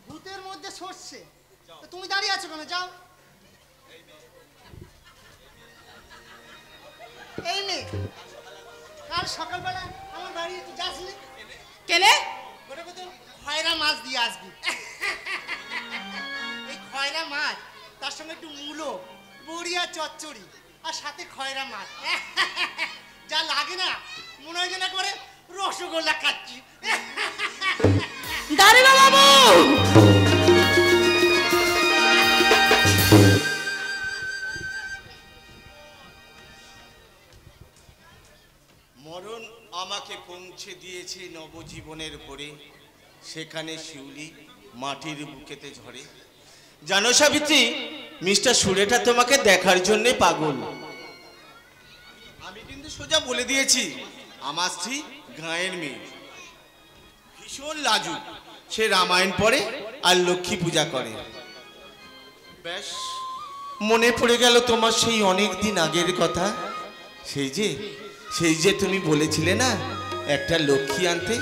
ভূতের মধ্যে শস্যে। তুমি দাঁড়িয়ে আছো কেন? যাও। এই নে, কাল সকালবেলা আমার বাড়ি একটু যাসনি? কেনে ওটা কত খয়রা মাছ দিয়ে আসবি। এই খয়রা মাছ, তার সঙ্গে একটু মূলো, বড়ি আর চচ্চড়ি, আর সাথে খয়রা মাছ, যা লাগে না মনে হয় যেন একবারে রসগোল্লা খাচ্ছি। দারোগা বাবু, মরণ আমাকে পৌঁছে দিয়েছে নবজীবনের পরে, সেখানে শিউলি মাটির বুকেতে ঝরে। জানো সাবিত্রী, মিস্টার সুরেটা তোমাকে দেখার জন্য পাগল। আমি কিন্তু সোজা বলে দিয়েছি, আমার স্ত্রী গাঁয়ের মেয়ে, ভীষণ লাজুক। সে রামায়ণ পড়ে আর লক্ষ্মী পূজা করে। ব্যাস, মনে পড়ে গেল তোমার সেই অনেক দিন আগের কথা। সেই যে তুমি বলেছিলে না একটা লক্ষ্মী আনতে।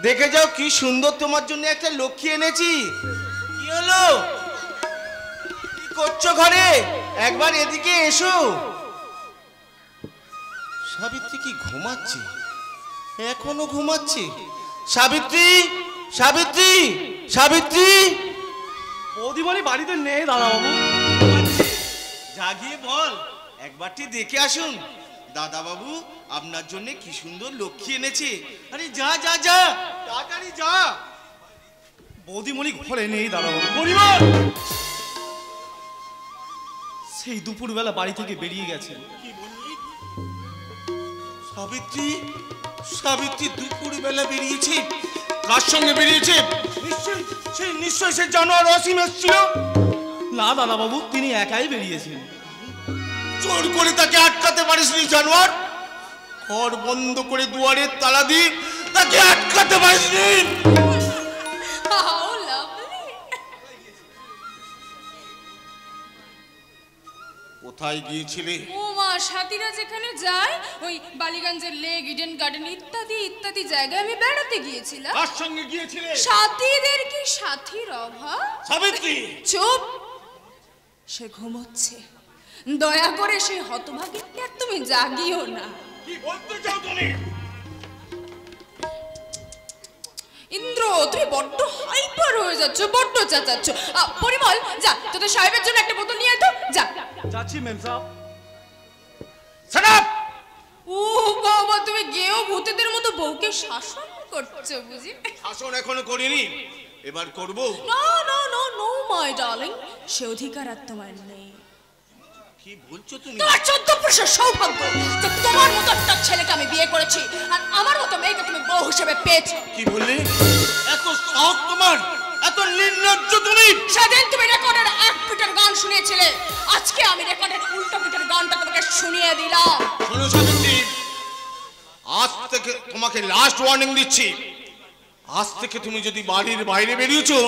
দেখে যাও কি সুন্দর তোমার জন্য একটা লক্ষ্মী এনেছি। কি হলো, কি করছো ঘরে? একবার এদিকে এসো। সাবিত্রী কি ঘুমাচ্ছে? এখনো ঘুমাচ্ছে? সাবিত্রী, সাবিত্রী, সাবিত্রী! বৌদিমণি বাড়িতে নেই দাদা বাবু। জাগিয়ে বল, একবারটি দেখে আসুন। দাদা বাবু আপনার জন্য কি সুন্দর লক্ষ্মী এনেছে। আরে যা যা যা, তাড়াতাড়ি যা। বৌদিমণি ঘরে নেই দাদা বাবু। পরিবার সেই দুপুরবেলা বাড়ি থেকে বেরিয়ে গেছেন। কি বললি? সাবিত্রী, সাবিত্রী দুপুর বেলা বেরিয়েছে? কার সঙ্গে বেরিয়েছে? নিশ্চয়ই সে জানোয়ার অসীম এসেছিল। না দাদা বাবু, তিনি একাই বেরিয়েছেন। জোর করে তাকে আটকাতে পারিসনি জানোয়ার? ঘর বন্ধ করে দুয়ারের তালা দিয়ে তাকে আটকাতে পারিসনি? How lovely! কোথায় গিয়েছিলে? ও মা, সাথীরা যেখানে যায় ওই বালিগঞ্জের লেক, ইডেন গার্ডেন ইত্যাদি ইত্যাদি জায়গায় আমি বেড়াতে গিয়েছিলাম। কার সঙ্গে গিয়েছিলে? সাথীদের কি সাথীর অভাব? সাবিত্রী! চুপ! সে ঘুমোচ্ছে। দয়া করে সেই হতভাগীকে আর তুমি জাগিও না। কি বলতে চাও তুমি? ইন্দ্র, তুমি বড্ড হাইপার হয়ে যাচ্ছ, বড্ড চেঁচাচ্ছ। পরিমল, যা তোদের সাহেবের জন্য একটা বোতল নিয়ে আয় তো, যা। যাচ্ছি মেম সাহেব। Shut up! ও বাবা, তুমি গেও ভূতেদের মতো বউকে শাসন করছো বুঝি? শাসন এখনো করিনি, এবার করব। না না না, নো মাই ডার্লিং, সে অধিকার আর তোমার নেই। কি বলছো তুমি? তোমার 14 পুরুষের সৌভাগ্য যে তোমার মতো একটা ছেলেকে আমি বিয়ে করেছি আর আমার মতো মেয়েকে তুমি বউ হিসেবে পেয়েছো। কি বললে? এত সাহস তোমার, এত নির্লজ্জ তুমি! সেদিন তুমি রেকর্ডের এক পিটের গান শুনিয়েছিলে, আজকে আমি রেকর্ডের উল্টো পিটের গানটা তোমাকে শুনিয়ে দিলাম। শোনো সাবিত্রী, আজ থেকে তোমাকে লাস্ট ওয়ার্নিং দিচ্ছি। আজ থেকে তুমি যদি বাড়ির বাইরে বেরিয়েছো,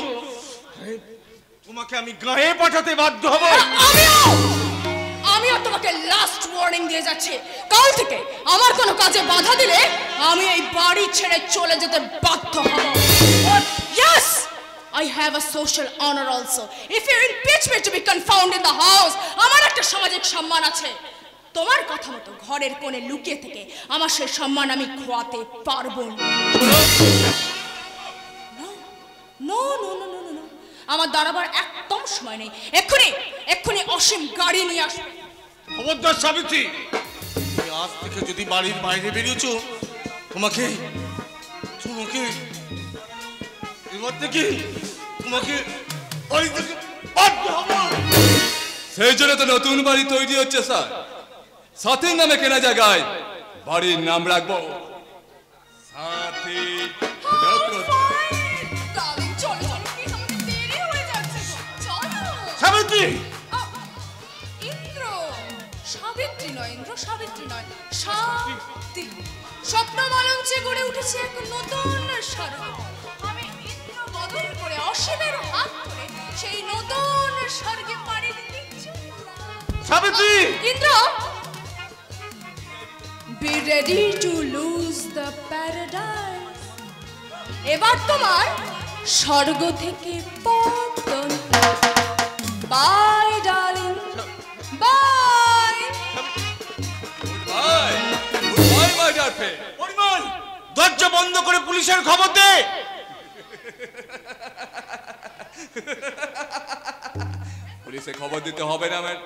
তোমাকে আমি গায়ে পাঠাতে বাধ্য হব। আমিও তোমাকে লাস্ট ওয়ার্নিং দিয়ে যাচ্ছি, কাল থেকে আমার কোনো কাজে বাধা দিলে আমি এই বাড়ি ছেড়ে চলে যেতে বাধ্য হব। Yes, I have a social honor also. If you impeach me to be confound in the house, আমার একটা সামাজিক সম্মান আছে। তোমার কথা মতো ঘরের কোণে লুকিয়ে থেকে আমার সেই সম্মান আমি খোয়াতে পারবো না। No no no no no, আমার দাঁড়াবার একদম সময় নেই। এক্ষুনি অসীম গাড়ি নিয়ে আসবে। খবরদার সাবিত্রী, তুমি আজ থেকে যদি বাড়ির বাইরে বেরিয়েছো, তোমাকে এবার থেকে তোমাকে বাড়ি থেকে বাধ্য হব। সেই জন্য তো নতুন বাড়ি তৈরি হচ্ছে স্যার। সাথীর নামে কেনা জায়গায় বাড়ির নাম রাখবো সাথী লোকজ। সাবিত্রী! ইন্দ্র, সাবিত্রী নয় ইন্দ্র, সাবিত্রী নয়, শান্তি। স্বপ্ন মঞ্চে গড়ে উঠেছে এক নতুন স্বর্গ। আমি ইন্দ্র বদল করে অসীমের হাত ধরে সেই নতুন স্বর্গে পাড়ি দিচ্ছি। Savitri! Indra, be ready to lose the paradise. এবার তোমার স্বর্গ থেকে পতন। Bye, darling. Bye. পুলিশের খবর দে। পুলিশে খবর দিতে হবে না ম্যাম,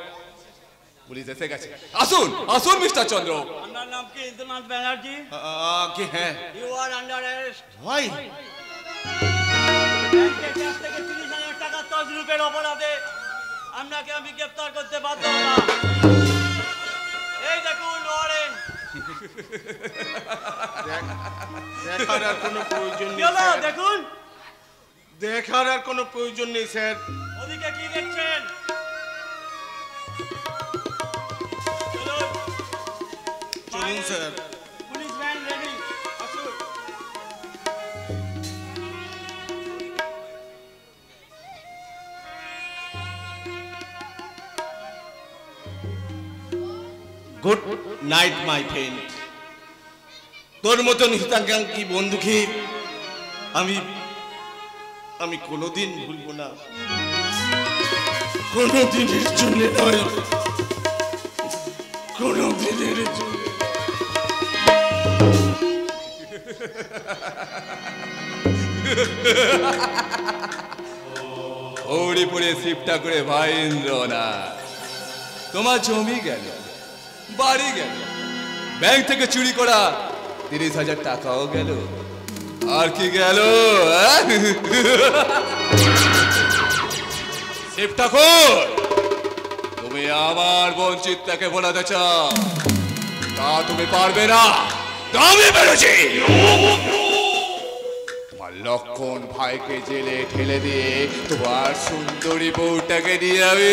পুলিশ এসে গেছে। আসুন আসুন মিস্টার চন্দ্র। আপনার নাম কি? ইন্দ্রনাথ ব্যানার্জি। কি হ্যাঁ ইউ আর আন্ডার অ্যারেস্ট। ভাই ব্যাংকের কাছ থেকে 30,000 টাকা তছরূপের অপরাধে আপনাকে আমি গ্রেফতার করতে বাধ্য হলাম। এই দেখুন ওয়ারেন্ট। দেখার আর কোনো প্রয়োজন নেই চলো স্যার। দেখুন। দেখার আর কোনো প্রয়োজন নেই স্যার। ওদিকে কি দেখছেন? চলুন চলুন স্যার। Police van ready. আসুন। Good night my friend. তোর মতন হিতাকাঙ্ক্ষী বন্ধুকে আমি কোনোদিন ভুলবো না, কোনোদিনের জন্য নয়, কোনোদিনের জন্য। গৌরীপুরে শিফটটা করে ভাই ইন্দ্রনাথ, তোমার জমি গেল, বাড়ি গেল, ব্যাংক থেকে চুরি করা 30,000 টাকাও গেল, আর কি গেল? শিব ঠাকুর, তুমি আমার বঞ্চিতটাকে ভোলাতে চাও, তা তুমি পারবে না। আমি বেরোছি। তোমার লক্ষণ ভাইকে জেলে ঠেলে দিয়ে তোমার সুন্দরী বউটাকে দিয়ে আমি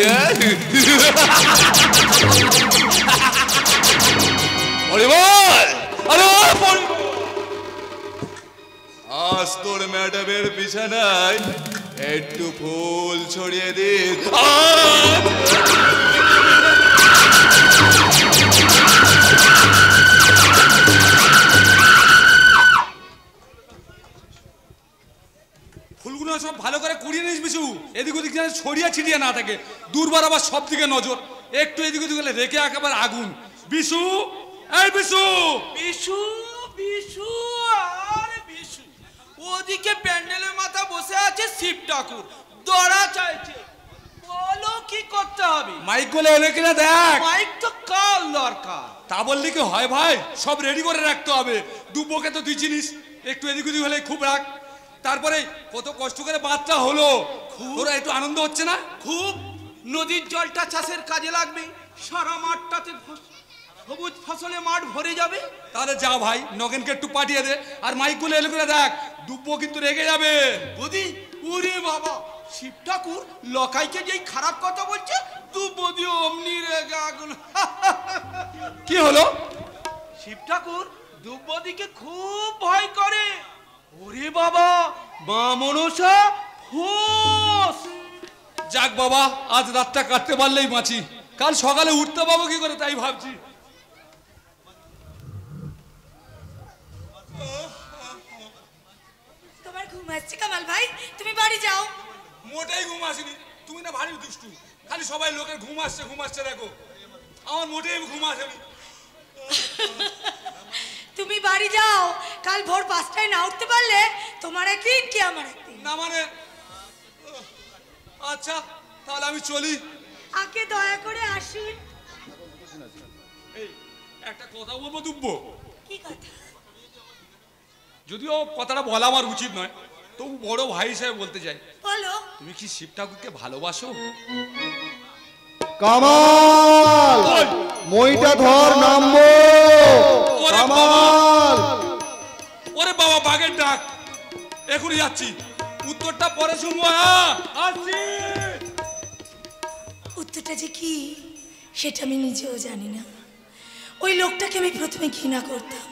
পরিমল, আরে আজ তোর ম্যাডামের বিছানায় একটু ফুল ছড়িয়ে দিন। ফুলগুলো সব ভালো করে কুড়িয়ে নিস বিশু, এদিক ওদিক যেন ছড়িয়ে ছিটিয়ে না থাকে, দুর্বার আবার সব দিকে নজর, একটু এদিক ওদিক হলে রেখে একেবারে আগুন। বিশু, এই বিশু, বিশু বিশু আর বিশু, ওদিকে প্যান্ডেলের মাথা বসে আছে শিব ঠাকুর, দড়া চাইছে, বলো কি করতে হবে? মাইক গুলো এনে কিনা দেখ। মাইক তো কাল দরকার। তা বললি কি হয় ভাই, সব রেডি করে রাখতে হবে। দুব্বকে তো তুই চিনিস, একটু এদিক ওদিক হলে খুব রাখ। তারপরে কত কষ্ট করে বাচ্চা হলো, তোরা একটু আনন্দ হচ্ছে না? খুব। নদীর জলটা চাষের কাজে লাগবে, সারা মাঠটাতে সবুজ ফসলে মাঠ ভরে যাবে। তাহলে যা ভাই, নগেনকে একটু পাঠিয়ে দে, আর মাইকগুলো এলো করে দেখ, দুব্বো কিন্তু রেগে যাবে। বুঝি? ওরে বাবা, শিব ঠাকুর লকাইকে যেই খারাপ কথা বলছে, দুব্বদি অমনি রেগে আগুন। কি হলো? শিব ঠাকুর দুব্বদিকে খুব ভয় করে। ওরে বাবা, মা মনসা ফোস। যাক বাবা, আজ রাতটা কাটতে পারলেই বাঁচি, কাল সকালে উঠতে পাবো কি করে তাই ভাবছি। তোমার ঘুম আসছে কামাল ভাই, তুমি বাড়ি যাও। মোটেই ঘুম আসেনি, তুমি না ভারী দুষ্টু, খালি সবাই লোকের ঘুম আসছে দেখো, আমার মোটেই ঘুম আসেনি। তুমি বাড়ি যাও, কাল ভোর 5টায় না উঠতে পারলে তোমার একদিন কি আমার একদিন। না মানে, আচ্ছা তাহলে আমি চলি। আগে দয়া করে আসুন। এই একটা কথা বলবো দুব্ব, কি কথা? যদিও কথাটা বলা আমার উচিত নয়, তবু বড় ভাই হিসেবে বলতে চাই। বলো। তুমি কি শিব ঠাকুরকে ভালোবাসো? কামাল, মইটা ধর, নামবো। কামাল, ওরে বাবা, বাঘের ডাক, এখনই যাচ্ছি, উত্তরটা পরে শুনবো। হ্যাঁ আসছি। উত্তরটা যে কি সেটা আমি নিজেও জানি না। ওই লোকটাকে আমি প্রথমে ঘৃণা করতাম,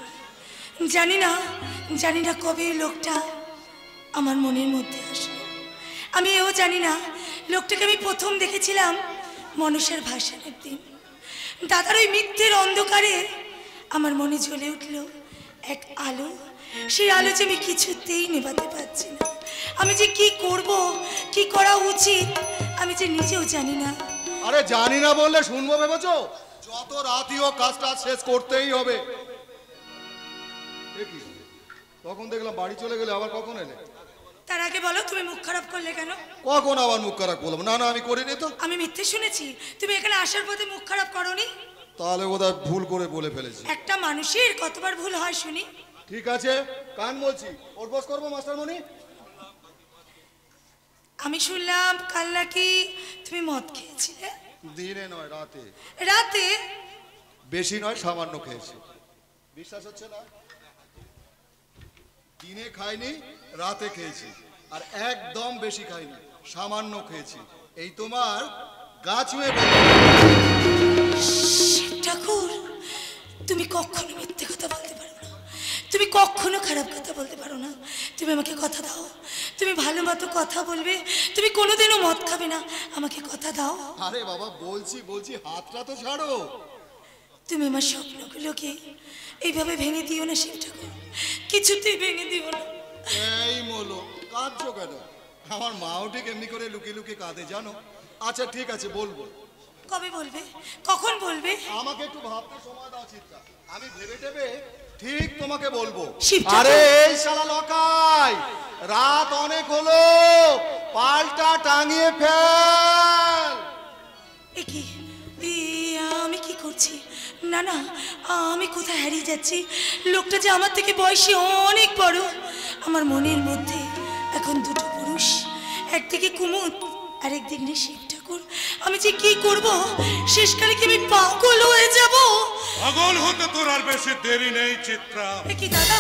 জানি না কবে ওই লোকটা আমার মনের মধ্যে আসলো। আমি এও জানি না লোকটাকে আমি প্রথম দেখেছিলাম মনসার ভাসানের দিন। দাদার ওই মিথ্যের অন্ধকারে আমার মনে জ্বলে উঠল এক আলো, সেই আলো যে আমি কিছুতেই নেভাতে পারছি না। আমি যে কি করব, কি করা উচিত আমি যে নিজেও জানি না। আরে জানি না বললে শুনবো ভেবেছো? যত রাতই হোক কাজটা শেষ করতেই হবে। তখন দেখলাম বাড়ি চলে গেলে, আবার কখন এলে? তার আগে বলো তুমি মুখ খারাপ করলে কেন? কখন আবার মুখ খারাপ করলাম? না না, আমি করিনি তো। আমি মিথ্যে শুনেছি? তুমি এখানে আসার পথে মুখ খারাপ করোনি? তাহলে বোধহয় ভুল করে বলে ফেলেছি। একটা মানুষের কতবার ভুল হয় শুনি। ঠিক আছে, কান বলছি, ওর বস করবো মাস্টারমণি। আমি শুনলাম কাল নাকি তুমি মদ খেয়েছিলে। দিনে নয়, রাতে। রাতে? বেশি নয়, সামান্য খেয়েছি। বিশ্বাস হচ্ছে না? দিনে খাইনি, রাতে খেয়েছি, আর একদম বেশি খাইনি, সামান্য খেয়েছি। এই তোমার গা ছুঁয়ে ঠাকুর, তুমি কখনো মিথ্যে কথা বলতে পারো না, তুমি কখনো খারাপ কথা বলতে পারো না। তুমি আমাকে কথা দাও, তুমি ভালো মতো কথা বলবে, তুমি কোনোদিনও মদ খাবে না, আমাকে কথা দাও। আরে বাবা, বলছি বলছি, হাতটা তো ছাড়ো। তুমি আমার স্বপ্নগুলোকে এইভাবে ভেঙে দিও না শিব ঠাকুর, কিছুতেই ভেঙে দিও না। এই মোলো, কাঁদছো কেন? আমার মাও ঠিক এমনি করে লুকিয়ে লুকিয়ে কাঁদে, জানো? আচ্ছা ঠিক আছে, বলবো। কবে বলবে? কখন বলবে? আমাকে একটু ভাবতে সময় দাও চিত্রা, আমি ভেবে টেবে ঠিক তোমাকে বলবো। আরে এই শালা লকাই, রাত অনেক হলো, পাল্টা টাঙিয়ে ফেল। কি আমি কি করছি? না না, আমি কোথায় হারিয়ে যাচ্ছি? লোকটা যে আমার থেকে বয়সে অনেক বড়। আমার মনের মধ্যে এখন দুটো পুরুষ, একদিকে কুমুদ আর একদিকে শিব ঠাকুর। আমি যে কি করব? শেষকালে কি আমি পাগল হয়ে যাব? পাগল হতে তোর আর বেশি দেরি নেই চিত্রা। কি দাদা,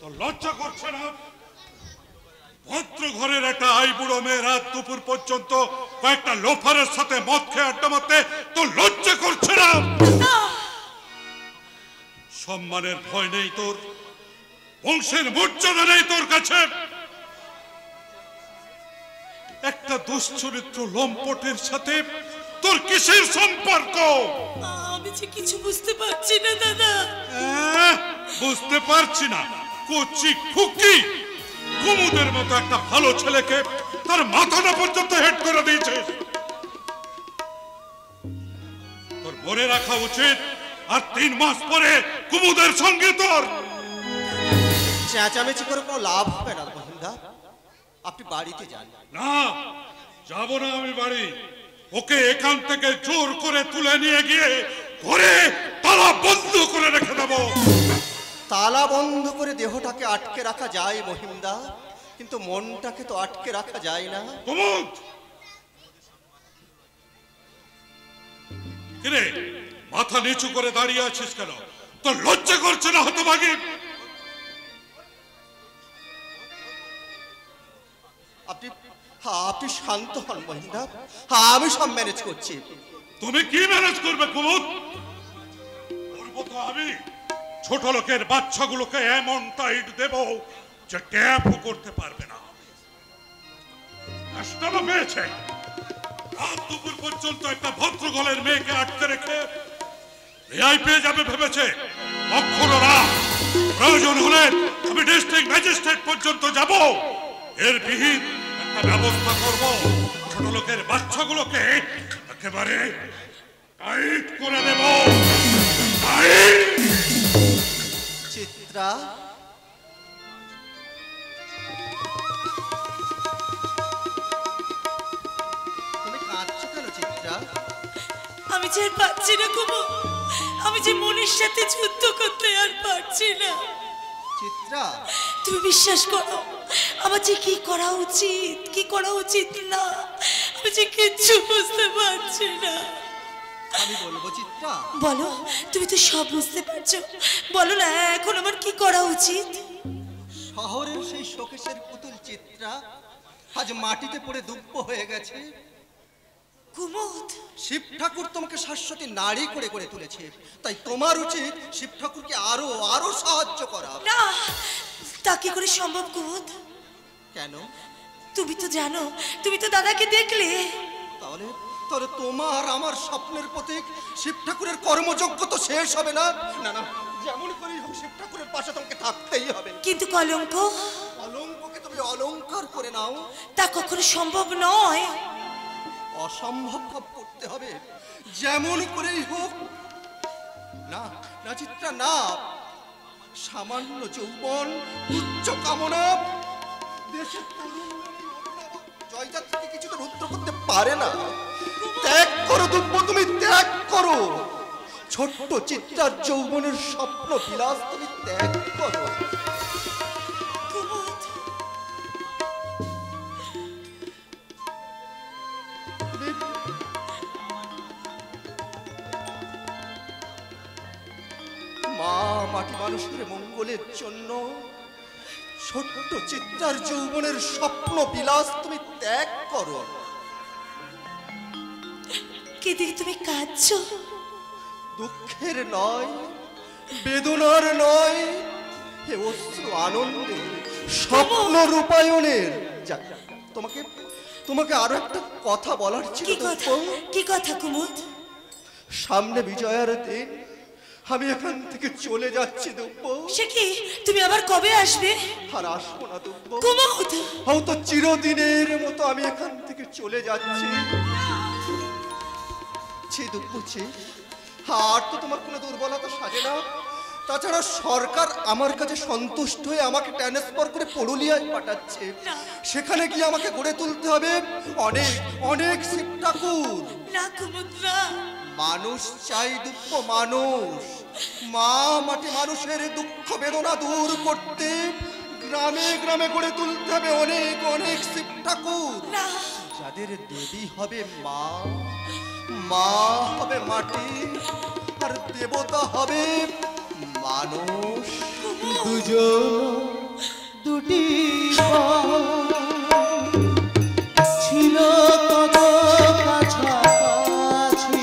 তোর লজ্জা করছে না? ভদ্র ঘরের একটা আইবুড়ো মেয়ে রাত দুপুর পর্যন্ত কয়েকটা লোফারের সাথে মদ খেয়ে আড্ডা মারতে তোর লজ্জা করছে না? সম্মানের ভয় নেই তোর? বংশের মর্যাদা নেই তোর কাছে? একটা দুশ্চরিত্র লম্পটের সাথে তোর কিসের সম্পর্ক? আমি যে কিছু বুঝতে পারছি না দাদা। বুঝতে পারছি না? কচি খুকি কুমুদের মতো একটা ভালো ছেলেকে তার মাথাটা পর্যন্ত হেড করে দিয়েছে। তোর মনে রাখা উচিত, আর 3 মাস পরে কুমুদের সঙ্গে তোর। চেঁচামেচি করে কোনো লাভ হবে না মহিন্দা, আপনি বাড়িতে যান। না, যাব না আমি বাড়ি। ওকে এখান থেকে জোর করে তুলে নিয়ে গিয়ে ঘরে তালা বন্ধ করে রেখে দেব। তালা বন্ধ করে দেহটাকে আটকে রাখা যায় মহিন্দা, কিন্তু মনটাকে তো আটকে রাখা যায় না। কুমুদ, কিরে মাথা নিচু করে দাঁড়িয়ে আছিস কেন? তোর লজ্জা করছে না হতভাগী? আপনি শান্ত হন মহিন্দা, আমি সব ম্যানেজ করছি। তুমি কি ম্যানেজ করবে কুমুদ? করবো তো আমি। ছোট লোকের বাচ্চাগুলোকে এমন টাইট দেব যে ট্যাপও করতে পারবে না। কষ্টটা পেয়েছে, রাত দুপুর পর্যন্ত একটা ভদ্রঘরের মেয়েকে আটকে রেখে রেহাই পেয়ে যাবে ভেবেছে। কখনো না, প্রয়োজন হলে আমি ডিস্ট্রিক্ট ম্যাজিস্ট্রেট পর্যন্ত যাব, এর বিহিত একটা ব্যবস্থা করব। ছোট লোকের বাচ্চাগুলোকে একেবারে টাইট করে দেব। চিত্রা, তুমি কাঁদছো কেন চিত্রা? আমি যে আর পারছি না কুমু, আমি যে মনের সাথে যুদ্ধ করতে আর পারছি না। চিত্রা, তুমি বিশ্বাস করো, আমার যে কি করা উচিত কি করা উচিত না, আমি যে কিচ্ছু বুঝতে পারছি না। আমি বলবো চিত্রা? বলো, তুমি তো সব বুঝতে পারছো, বলো না এখন আমার কি করা উচিত? শহরের সেই শোকেশের পুতুল চিত্রা আজ মাটিতে পড়ে দুব্ব হয়ে গেছে। কুমুদ, শিব ঠাকুর তোমাকে শাশ্বতী নারী করে করে তুলেছে, তাই তোমার উচিত শিব ঠাকুরকে আরো আরো সাহায্য করা। না, তা কি করে সম্ভব কুমুদ? কেন? তুমি তো জানো, তুমি তো দাদাকে দেখলে। তাহলে তাহলে তোমার আমার স্বপ্নের প্রতীক শিব ঠাকুরের কর্মযজ্ঞ তো শেষ হবে না। না না, যেমন করেই হোক শিব ঠাকুরের পাশে তোমাকে থাকতেই হবে। কিন্তু কলঙ্ক? কলঙ্ককে তুমি অলংকার করে নাও। তা কখনো সম্ভব নয়। অসম্ভব করতে হবে, যেমন করেই হোক। না না চিত্রা, না, সামান্য যৌবন, উচ্চ কামনা দেশের জয়যাত্রাকে কিছু তো রুদ্ধ করতে পারে না। ত্যাগ করো দুব্য, তুমি ত্যাগ করো। ছোট্ট চিত্রার যৌবনের স্বপ্ন বিলাস তুমি ত্যাগ করো। মা মাটি মানুষের মঙ্গলের জন্য ছোট্ট চিত্রার যৌবনের স্বপ্ন বিলাস তুমি ত্যাগ করো। কি দিকে তুমি কাঁদছো? দুঃখের নয়, বেদনার নয়, হে অশ্রু আনন্দের, স্বপ্ন রূপায়ণের। যাক, তোমাকে তোমাকে আরো একটা কথা বলার ছিল। কি কথা কুমুদ? সামনে বিজয়ার দিন, আমি এখান থেকে চলে যাচ্ছি দুব্য। সে কি, তুমি আবার কবে আসবে? আর আসবো না দুব্য, কুমুদ। হয়তো চিরদিনের মতো আমি এখান থেকে চলে যাচ্ছি। আর তো তোমার কোনো দুর্বলতা সাজে না। তাছাড়া সরকার আমার কাছে সন্তুষ্ট হয়ে আমাকে ট্রান্সফার করে পুরুলিয়ায় পাঠাচ্ছে। সেখানে গিয়ে আমাকে গড়ে তুলতে হবে অনেক অনেক শিব ঠাকুর। মানুষ চাই দুঃখ, মানুষ। মা মাটি মানুষের দুঃখ বেদনা দূর করতে গ্রামে গ্রামে গড়ে তুলতে হবে অনেক অনেক শিব ঠাকুর, যাদের দেবী হবে মা, মা হবে মাটি, আর দেবতা হবে মানুষ। দুজন দুটি ছিল কত কাছাকাছি,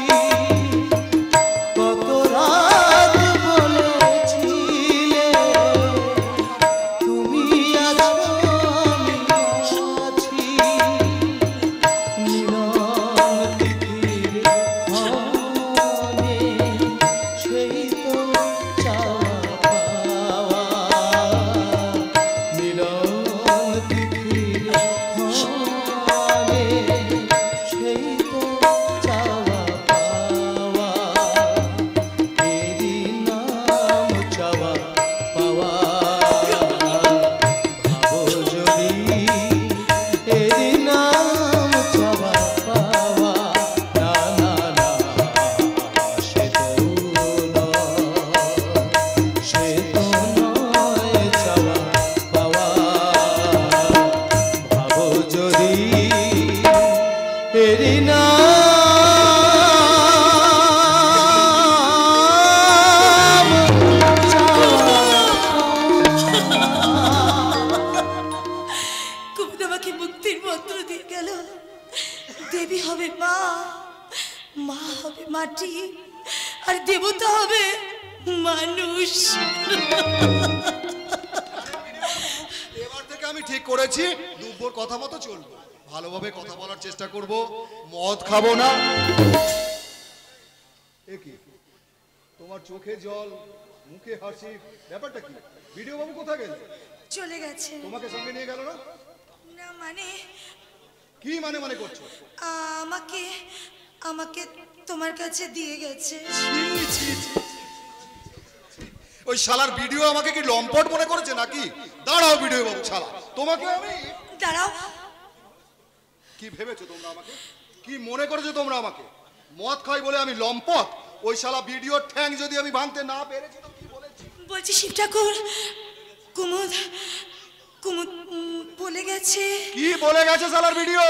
কত রাত বলেছিলে তুমি আছো আমি আছি। নীরব তিথির ক্ষণে সেই তো চাওয়া পাওয়া, নীরব তিথির ক্ষণে সেই তো চাওয়া পাওয়া, এরই নাম চাওয়া পাওয়া। ভাবো যদি এরই নাম চাওয়া পাওয়া, না না না সে তো নয় চাওয়া পাওয়া। ভাবো যদি এরই নাম কুমুদ আমাকে মুক্তির মন্ত্র দিয়ে গেল। দেবী হবে মা, মা হবে মাটি, আর দেবতা হবে মানুষ। এবার থেকে আমি ঠিক করেছি দুব্বর কথা মতো চলবো, ভালোভাবে কথা বলার চেষ্টা করব, মদ খাবো না। এ কি, তোমার চোখে জল, মুখে হাসি, ব্যাপারটা কি? ভিডিও বাবু কোথায় গেল? চলে গেছে। তোমাকে সঙ্গে নিয়ে গেল না? না মানে কি মানে মানে করছো? আমাকে আমাকে তোমার কাছে দিয়ে গেছে। ওই শালার ভিডিও আমাকে কি লম্পট মনে করেছে নাকি? দাঁড়াও ভিডিও বাবু, শালা তোমাকে আমি। দাঁড়াও। কি ভেবেছো তোমরা আমাকে? কি মনে করেছো তোমরা আমাকে? মদ খাই বলে আমি লম্পট? ওই শালা ভিডিওর ঠ্যাং যদি আমি ভাঙতে না পেরেছি তো কি বলেছি? বলছি শিব ঠাকুর, কুমুদ কুমুদ বলে গেছে। কি বলে গেছে শালার ভিডিও?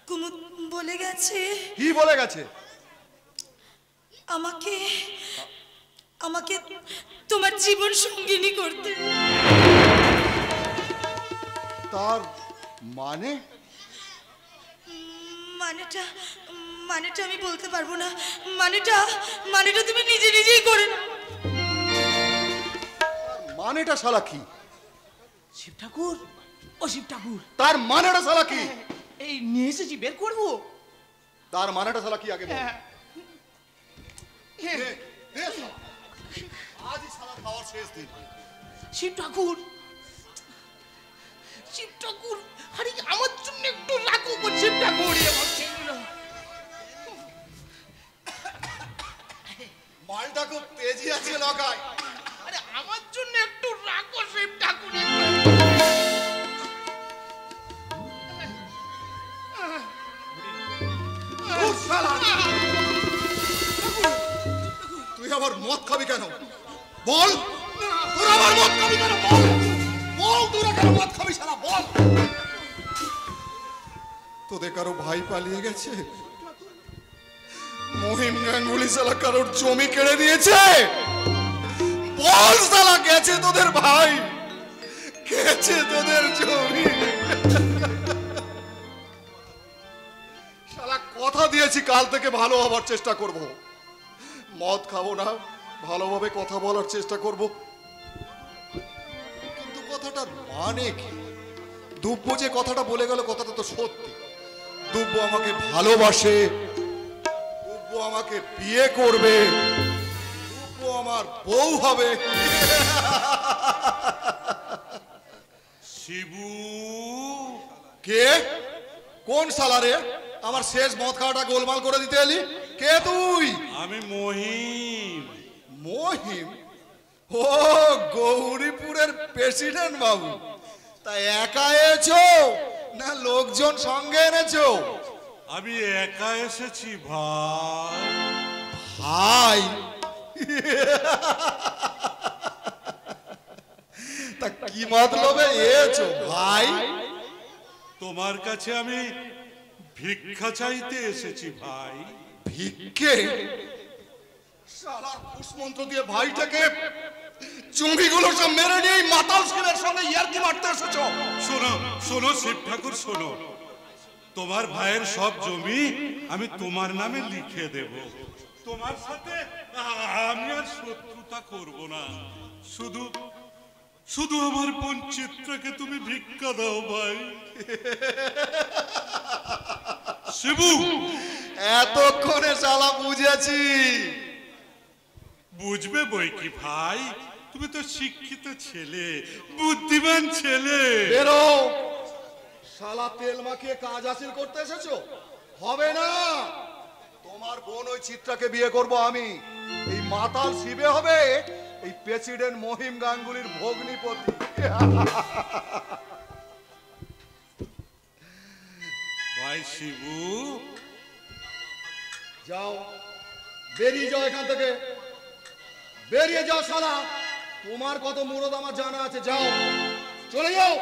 কুমুদ বলে গেছে। কি বলে গেছে? আমাকে আমাকে তোমার জীবন সঙ্গিনী করতে। তার মানে? মানেটা মানেটা আমি বলতে পারবো না। মানেটা মানেটা তুমি নিজে নিজেই করে নাও। মানেটা শালা কি? শিব ঠাকুর, ও শিব ঠাকুর, তার মানেটা শালা কি? এই নিয়ে এসেছি, বের করবো। তার মানেটা শালা কি আগে বল। আজই শালা খাওয়ার শেষ দিন। শিব ঠাকুর, শিব ঠাকুর, আরে আমার জন্য একটু রাখো শিব ঠাকুর। মালটা খুব তেজি আছে লকায়। আরে আমার জন্য একটু রাখো শিব ঠাকুর। তুই আবার মদ খাবি কেন বল? তোর আবার মদ খাবি কেন বল? বল তোরা কেন মদ খাবি শালা বল? তোদের কারো ভাই পালিয়ে গেছে? মহিম গাঙ্গুলি শালা কারোর জমি কেড়ে নিয়েছে? বল শালা গেছে তোদের ভাই, গেছে তোদের জমি। শালা কথা দিয়েছি কাল থেকে ভালো হবার চেষ্টা করব, মদ খাবো না, ভালোভাবে কথা বলার চেষ্টা করব। কিন্তু কথাটার মানে কি? দুব্য যে কথাটা বলে গেল কথাটা তো সত্যি। দুব্য আমাকে ভালোবাসে, দুব্য আমাকে বিয়ে করবে, দুব্য আমার বউ হবে। শিবু কে? কোন শালারে আমার শেষ মদ খাওয়াটা গোলমাল করে দিতে এলি? কে তুই? আমি মহিম। মহিম? ও গৌরীপুরের প্রেসিডেন্ট বাবু। তা একা এসেছো না লোকজন সঙ্গে এনেছো? আমি একা এসেছি ভাই। ভাই? তা কি মতলবে এসেছো ভাই? তোমার কাছে আমি ভিক্ষা চাইতে এসেছি ভাই। ভিক্ষে? শালার পুষ্মন্ত্র দিয়ে ভাইটাকে জমিগুলো সব মেরে নিয়ে মাতাল শিবের সঙ্গে ইয়ার্কি মারতে এসেছো? শোনো শোনো শিব ঠাকুর শোনো, তোমার ভাইয়ের সব জমি আমি তোমার নামে লিখে দেব। তোমার সাথে আমি আর শত্রুতা করব না। শুধু শুধু আমার বোন চিত্রাকে তুমি ভিক্ষা দাও ভাই। শিবু এতক্ষণে শালা বুঝেছি। বুঝবে বই কি ভাই, তুমি তো শিক্ষিত ছেলে, বুদ্ধিমান ছেলে। বেরো শালা, তেল মাখিয়ে কাজ হাসিল করতে এসেছো? হবে না। তোমার বোন ওই চিত্রাকে বিয়ে করব আমি। এই মাতাল শিবে হবে এই প্রেসিডেন্ট মহিম গাঙ্গুলির ভগ্নিপতি। ভাই শিবু যাও, বেরিয়ে যাও এখান থেকে, বেরিয়ে যাও শালা। তোমার কত মুরদ আমার জানা আছে, যাও চলে যাও।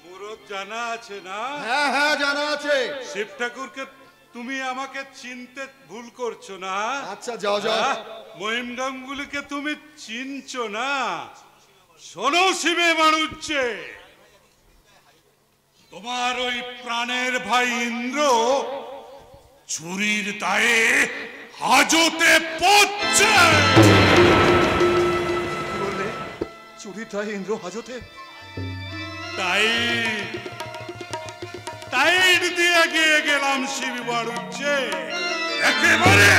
মুরদ জানা আছে না? হ্যাঁ হ্যাঁ জানা আছে। শিব ঠাকুরকে তুমি আমাকে চিনতে ভুল করছো না? আচ্ছা যাও যাও। মহিম গাঙ্গুলিকে তুমি চিনছো না? শোনো শিবে মানুষছে, তোমার ওই প্রাণের ভাই ইন্দ্র চুরির দায়ে হাজতে পড়ছে। বললে চুরির দায়ে ইন্দ্র হাজতে? তাই টাইট দিয়ে গিয়ে গেলাম শিব বাড়ুচ্ছে, একেবারে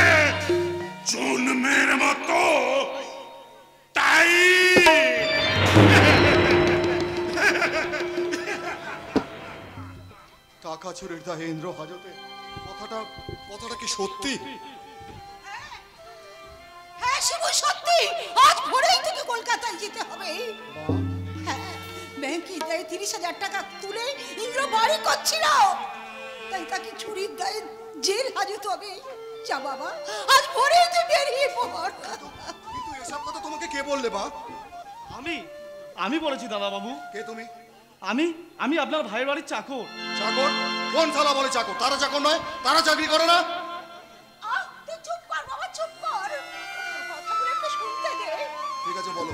জন্মের মতো তাই। টাকা চুরির দায়ে ইন্দ্র হাজতে, কথাটা কি সত্যি? হ্যাঁ শিবু সত্যি, আজ ভোরেই থেকে কলকাতায় যেতে হবে। হ্যাঁ, ব্যাংকে দেয় 30,000 টাকা তুলে ইন্দ্র বাড়ি করছিল, তাই তাকে চুরির দায়ে জেল হাজত হবে। যা বাবা, আজ ভোরেই তুই বেরিয়ে পড়। কিন্তু এসব কথা তোমাকে কে বললে মা? আমি বলেছি দাদা বাবু। কে তুমি? আমি আপনার ভাইয়ের বাড়ির চাকর। চাকর? কোন শালা বলে চাকর? তারা চাকর নয়, তারা চাকরি করে না। তুই চুপ কর বাবা, চুপ কর, কথাগুলো একটু শুনতে দে। ঠিক আছে বলো।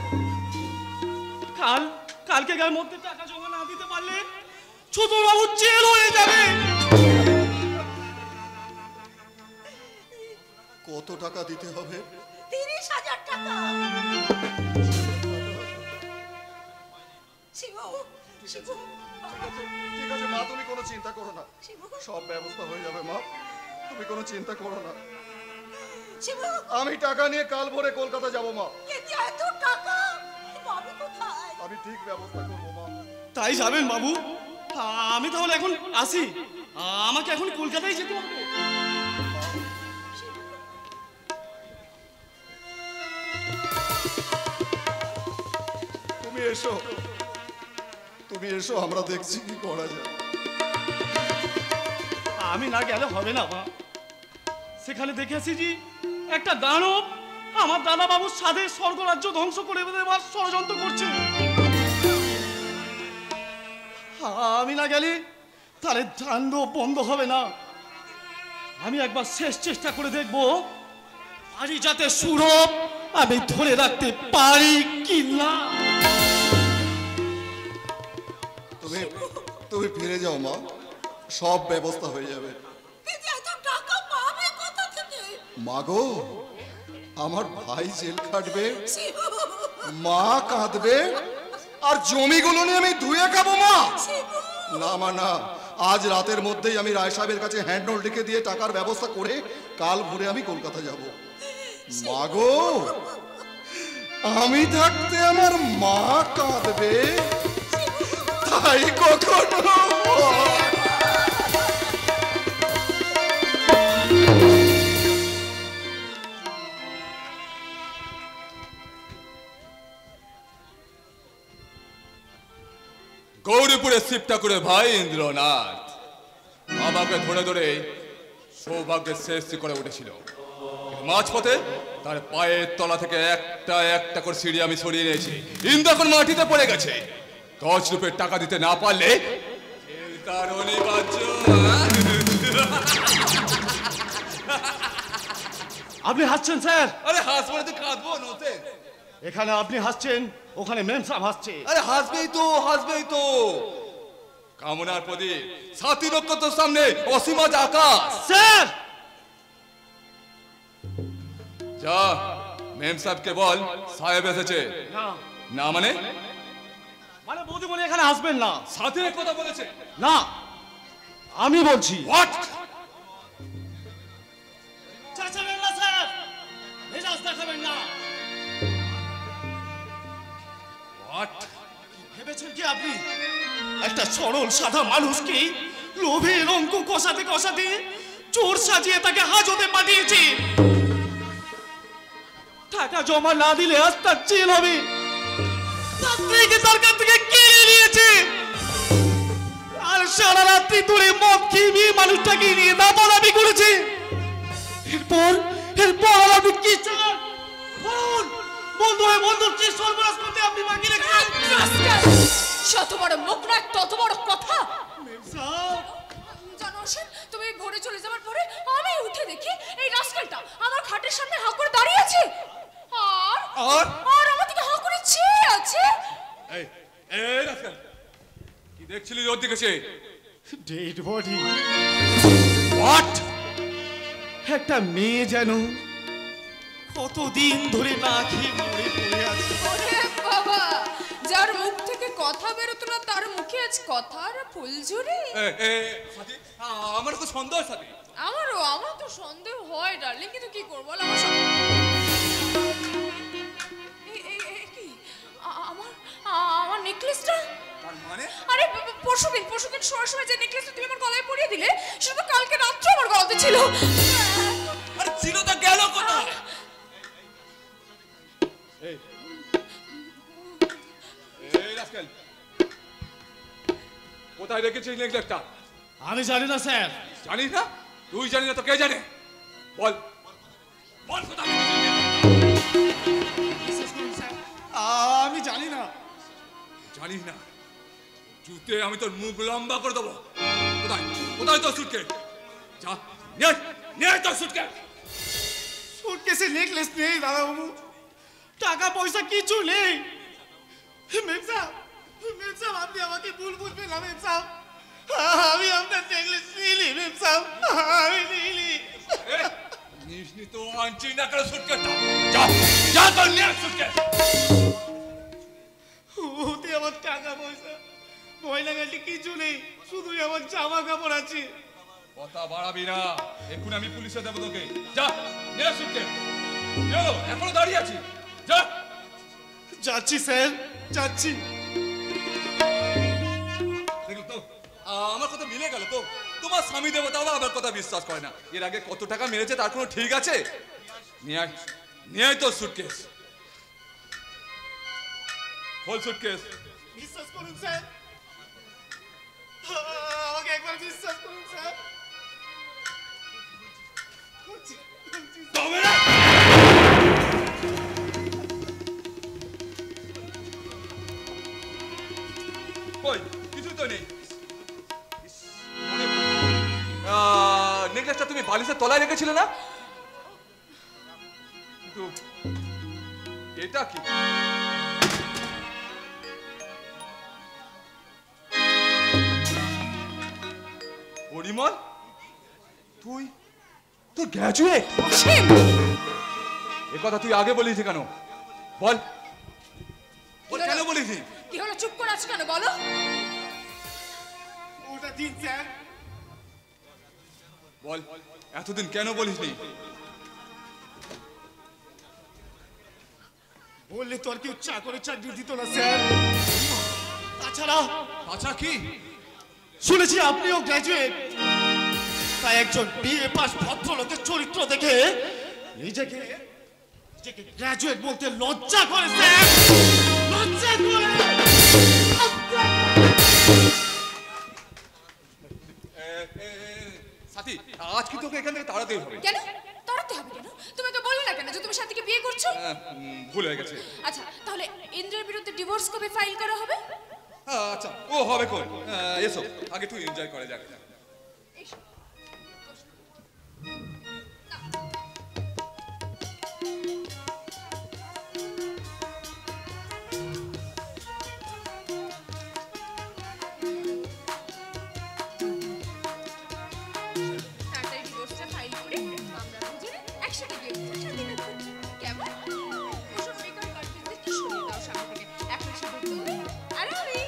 কালকে গায়ের মধ্যে টাকা জমা না দিতে পারলে ছোট বাবু জেল হয়ে যাবে। কত টাকা দিতে হবে? 30,000 টাকা। শিবু, শিবু, ঠিক আছে মা, তুমি কোনো চিন্তা করো না, সব ব্যবস্থা হয়ে যাবে মা, তুমি কোনো চিন্তা করো না। শিবু, আমি টাকা নিয়ে কাল ভোরে কলকাতা যাব মা। এত টাকা পাবি কোথায়? আমি ঠিক ব্যবস্থা করবো মা। তাই যাবেন বাবু? আমি তাহলে এখন আসি, আমাকে এখন কলকাতায় যেতে হবে। এসো, তুমি এসো, আমরা দেখছি কি করা যায়। আমি না গেলে হবে না মা। সেখানে দেখেছি যে একটা দানব আমার দাদা বাবুর সাথে স্বর্গরাজ্য ধ্বংস করে দেওয়ার ষড়যন্ত্র করছে। আমি না গেলে তাহলে তাণ্ডব বন্ধ হবে না। আমি একবার শেষ চেষ্টা করে দেখবো পারি যাতে সুরভ আমি ধরে রাখতে পারি কি না। তুমি ফিরে যাও মা, সব ব্যবস্থা হয়ে যাবে। মাগো, আমার ভাই জেল খাটবে, মা কাঁদবে, আর জমিগুলো নিয়ে আমি ধুয়ে খাবো মা। না মা না, আজ রাতের মধ্যেই আমি রায় সাহেবের কাছে হ্যান্ড নোট লিখে দিয়ে টাকার ব্যবস্থা করে কাল ভোরে আমি কলকাতা যাব। মাগো, আমি থাকতে আমার মা কাঁদবে, তাই কখনো গৌরীপুরে শিবটা করে ভাই ইন্দ্রনাথ আমাকে ধরে ধরে সৌভাগ্যের শেষ করে উঠেছিল। মাঝপথে তার পায়ের তলা থেকে একটা একটা করে সিঁড়ি আমি সরিয়ে নিয়েছি। ইন্দ্র এখন মাটিতে পড়ে গেছে। 10 রুপের টাকা দিতে না পারলে তার অনিবার্য। আপনি হাসছেন স্যার? আরে হাসবো না তো কাঁদবো নতে। এখানে আপনি হাসছেন, ওখানে মেম সাহেব হাসছে। আরে হাসবেই তো, হাসবেই তো। কামনার প্রদীপ, 7 নক্ষত্রের সামনে অসীম আকাশ। স্যার যা মেম সাহেবকে বল সাহেব এসেছে। না মানে মানে বৌদিমণি এখানে আসবেন না। সাথে কথা বলেছে না, আমি বলছি। হোয়াট? চাচাবেন না স্যার, মেজাজ দেখাবেন না। হোয়াট ভেবেছেন কি আপনি একটা সরল সাদা মানুষকে লোভের অঙ্ক কষাতে কষাতে চোর সাজিয়ে তাকে হাজতে পাঠিয়েছে? টাকা জমা না দিলে আজ তার জেল হবে। তার থেকে সরকার থেকে কেড়ে নিয়েছে, আর সারা রাত্রি ধরে মদ খেয়ে মানুষটাকে নিয়ে দাপাদাপি করেছে। এরপর আর আপনি কি চান বলুন? বন্ধু হয়ে বন্ধুর কি সর্বনাশ করতে আপনি বাকি রেখেছেন? যত বড় মুখ না তত বড় কথা। স্যার জানো অসীম, তুমি ভোরে চলে যাওয়ার পরে আমি উঠে দেখি এই রাস্কেলটা আমার খাটের সামনে হাঁ করে দাঁড়িয়ে আছে, আর আমার দিকে হাঁ করে চেয়ে আছে। এই রাস্কেল, কি দেখছিলি ওর দিকে? সে ডেড বডি। হোয়াট? একটা মেয়ে যেন কতদিন ধরে না খেয়ে মরে পড়ে আছে। ওরে বাবা, যার মুখ থেকে কথা বেরোতো না তার মুখে আজ কথার ফুলঝুরি। আমার তো সন্দেহ সাথে। আমার তো সন্দেহ হয় ডার্লিং, কিন্তু কি করবো বল? আমার নেকলেসটা মানে? আরে পরশুদিন শোয়ার সময় যে নেকলেসটা তুমি আমার গলায় পরিয়ে দিলে সেটা তো কালকে রাত্রে আমার গলাতে ছিল। আরে ছিল তো গেল কোথায়? এই রাস্কেল, কোথায় রেখেছিস নেকলেসটা? আমি জানি না স্যার। জানিস না? তুই জানি না তো কে জানে? বল বল কোথায় আমি জানি না। জানিস না? জুতে আমি তোর মুখ লম্বা করে দেবো। কোথায় কোথায় তোর সুটকেস? যা নিয়ে তোর সুটকেস। সুটকেসে নেকলেস নেই দাদাবাবু, টাকা পয়সা কিছু নেই। মেম সাহেব আপনি আমাকে ভুল বুঝবেন না। মেম সাহেব, আমি আপনার নেকলেস নিইনি। মেম সাহেব, আমি নিইনি। নিসনি তো আনছি না করে সুটকেসটা। যা তোর নিয়ে সুটকেস। ওতে আমার টাকা পয়সা ময়লা গালি কিছু নেই, শুধুই আমার জামা কাপড় আছে। কথা বাড়াবি না, এখন আমি পুলিশে দেবো তোকে। যা নিয়ে সুটকেস। এখনো দাঁড়িয়ে আছি, যা। যাচ্ছি স্যার, যাচ্ছি। দেখলো তো আমার কথা মিলে গেল তো। তোমার স্বামী দেবতাও আমার কথা বিশ্বাস করে না। এর আগে কত টাকা মেরেছে তার কোনো ঠিক আছে? নিয়ে আয় তোর সুটকেস। Whole suitcase. বিশ্বাস করুন স্যার, আমাকে একবার বিশ্বাস করুন স্যার। কই কিছু তো নেই। নেকলেসটা তুমি বালিশের তলায় রেখেছিলে না? কিন্তু এটা কি? পরিমল, তুই গ্র্যাজুয়েট? এ কথা তুই আগে বলিস কেন? বল বল, কেন বলিস? কি হলো, চুপ করে আছো কেন বলো? ওটা দিন স্যার। বল, এতদিন কেন বলিসনি? বললে তোর কেউ চাকরি চাকরি দিত না স্যার। তাছাড়া কি শুনেছি আপনিও গ্র্যাজুয়েট, তাই একজন বিএ পাস ভদ্রলোকের চরিত্র দেখে নিজেকে গ্র্যাজুয়েট বলতে লজ্জা করে স্যার, লজ্জা করে। সাথী, আজ কি তোকে এখান থেকে তাড়াতেই হবে? কেন তাড়াতে হবে কেন? তুমি তো বললে না কেন যে তুমি সাথীকে বিয়ে করছো? ভুল হয়ে গেছে। আচ্ছা, তাহলে ইন্দ্রের বিরুদ্ধে ডিভোর্স কবে ফাইল করা হবে? আচ্ছা, ও হবে কোন? এসো, আগে তুই এনজয় করে যাক। তাড়াতাড়ি ডিভোর্সটা ফাইল করে আমরা দুজনে একসাথে বিয়ে করব। কেমন? ওসব বেকার গার্লফ্রেন্ডদের কি শুনিয়ে দাও সামনে থেকে। এখন এসে বলতে হবে আরে আরে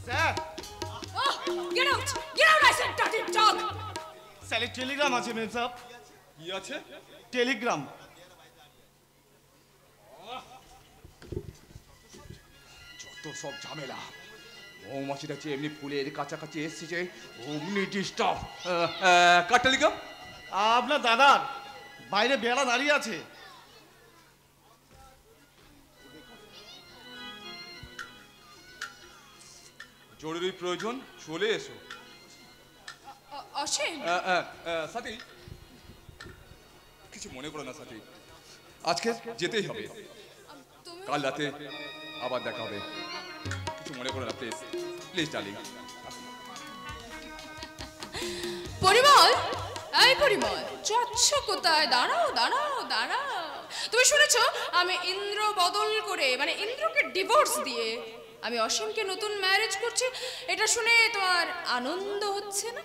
sir, get out I said dirty dog. Sir Telegram আছে মেম সাহেব। কি আছে? টেলিগ্রাম। যত সব ঝামেলা, মৌমাছিটা যে এমনি ফুলের কাছাকাছি এসেছে অমনি ডিস্টার্ব। কার টেলিগ্রাম? আপনার দাদার, বাইরে বেড়া দাঁড়িয়ে আছে। জরুরি প্রয়োজন, চলে এসো। অসীম, সাথী, কিছু মনে করো না সাথী, আজকে যেতেই হবে। কাল রাতে আবার দেখা হবে, কিছু মনে করো না প্লিজ, প্লিজ ডার্লিং। পরিমল, এই পরিমল, যাচ্ছ কোথায়? দাঁড়াও দাঁড়াও দাঁড়াও। তুমি শুনেছো আমি ইন্দ্র বদল করে, মানে ইন্দ্রকে ডিভোর্স দিয়ে আমি অসীমকে নতুন ম্যারেজ করছি। এটা শুনে তোমার আনন্দ হচ্ছে না?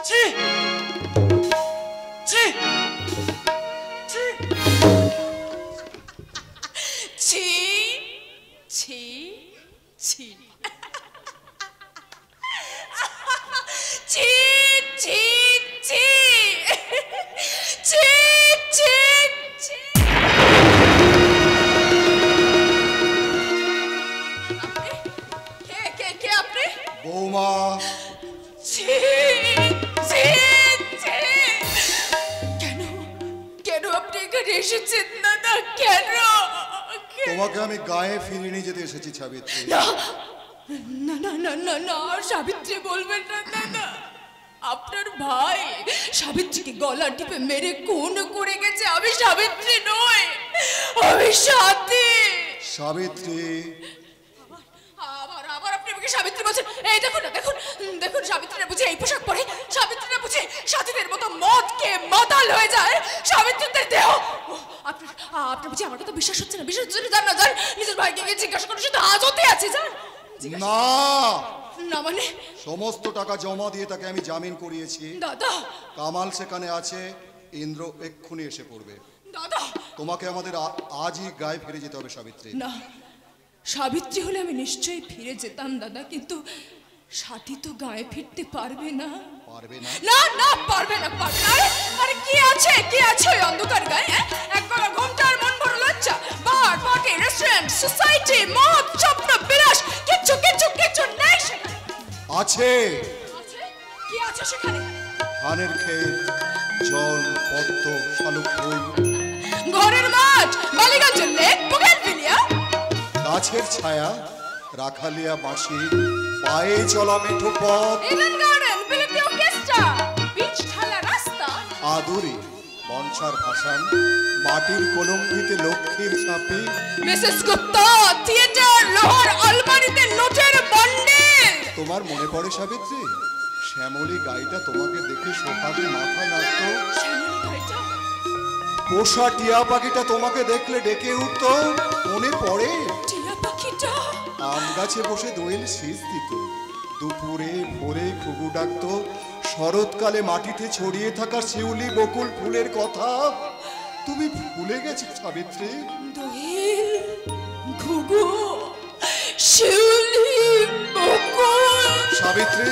ছি ছি ছি ছি ছি ছি ছি ছি ছি ছি ছি ছি। কে আপনি? বৌমা। ছি ছি ছি। কেন আপনি এখানে এসেছেন দাদা? কেন? তোমাকে আমি গায়ে ফিরিয়ে নিয়ে যেতে এসেছি সাবিত্রী। না না না না না না, সাবিত্রী বলবেন না দাদা। আপনার ভাই সাবিত্রীকে গলা টিপে মেরে খুন করে গেছে। আমি সাবিত্রী নই, আমি সাথী। সাবিত্রী, আবার আপনি আমাকে সাবিত্রী বলছেন? এই দেখুন না, দেখুন দেখুন, সাবিত্রীরা বুঝে এই পোশাক পরে, সাবিত্রীরা বুঝে সাথীদের মতো মদ খেয়ে মাতাল হয়ে যায়। সাবিত্রীদের দেহ, আপনার বুঝে আমার কথা বিশ্বাস হচ্ছে না? বিশ্বাস হচ্ছে না? যান না, যান নিজের ভাইকে গিয়ে জিজ্ঞাসা করুন, সে তো হাজতে আছে। যান। না না মানে? সমস্ত টাকা জমা দিয়ে তাকে আমি জামিন করিয়েছি। দাদা, কামাল সেখানে আছে, ইন্দ্র এক্ষুনি এসে পড়বে। দাদা, তোমাকে আমাদের আজই গায়ে ফিরে যেতে হবে সাবিত্রী। না, সাবিত্রী হলে আমি নিশ্চয়ই ফিরে যেতাম দাদা, কিন্তু সাথী তো গায়ে ফিরতে পারবে না। পারবে না? না না, পারবে না, পারবে না। আরে কি আছে, কি আছে ওই অন্ধকার গায়ে? একবার ঘুমটার মন ভরে লজ্জা, বার, পার্টি, রেস্টুরেন্ট, সোসাইটি, মদ, স্বপ্ন, বিলাস, কিচ্ছু কিচ্ছু কিচ্ছু নেই সেখানে। আছে। আছে? কি আছো সেখানে? ধানের ক্ষেত, জল, পদ্ম, শালুক ফুল, ঘরের মাঠ, বালিগঞ্জ লেক, বুগেনভিলিয়া, গাছের ছায়া, রাখালিয়া বাঁশি, পায়ে চলা মেঠো পথ, ইডেন গার্ডেন, বিলিতি অর্কেস্ট্রা, বিচ ঢালা রাস্তা, আদুরি, বনসার ভাসান, মাটির কলঙ্কিতে লক্ষ্মীর ছাপি, মিসেস গুপ্তা, থিয়েটার, লোহার আলমারিতে নোটের বান্ডেল। তোমার মনে পড়ে সাবিত্রী, শ্যামলী গাইটা তোমাকে দেখে সোহাগে মাথা নাড়ত, শ্যামলী গাইটা, পোষা টিয়া পাখিটা তোমাকে দেখলে ডেকে উঠত, মনে পড়ে? টিয়া পাখিটা আম গাছে বসে দোয়েল শীষ দিত, দুপুরে ভোরে ঘুঘু ডাকত, শরৎকালে মাটিতে ছড়িয়ে থাকা শিউলি বকুল ফুলের কথা তুমি ভুলে গেছো সাবিত্রী? দোয়েল, ঘুঘু, শিউলি, বকুল। সাবিত্রী,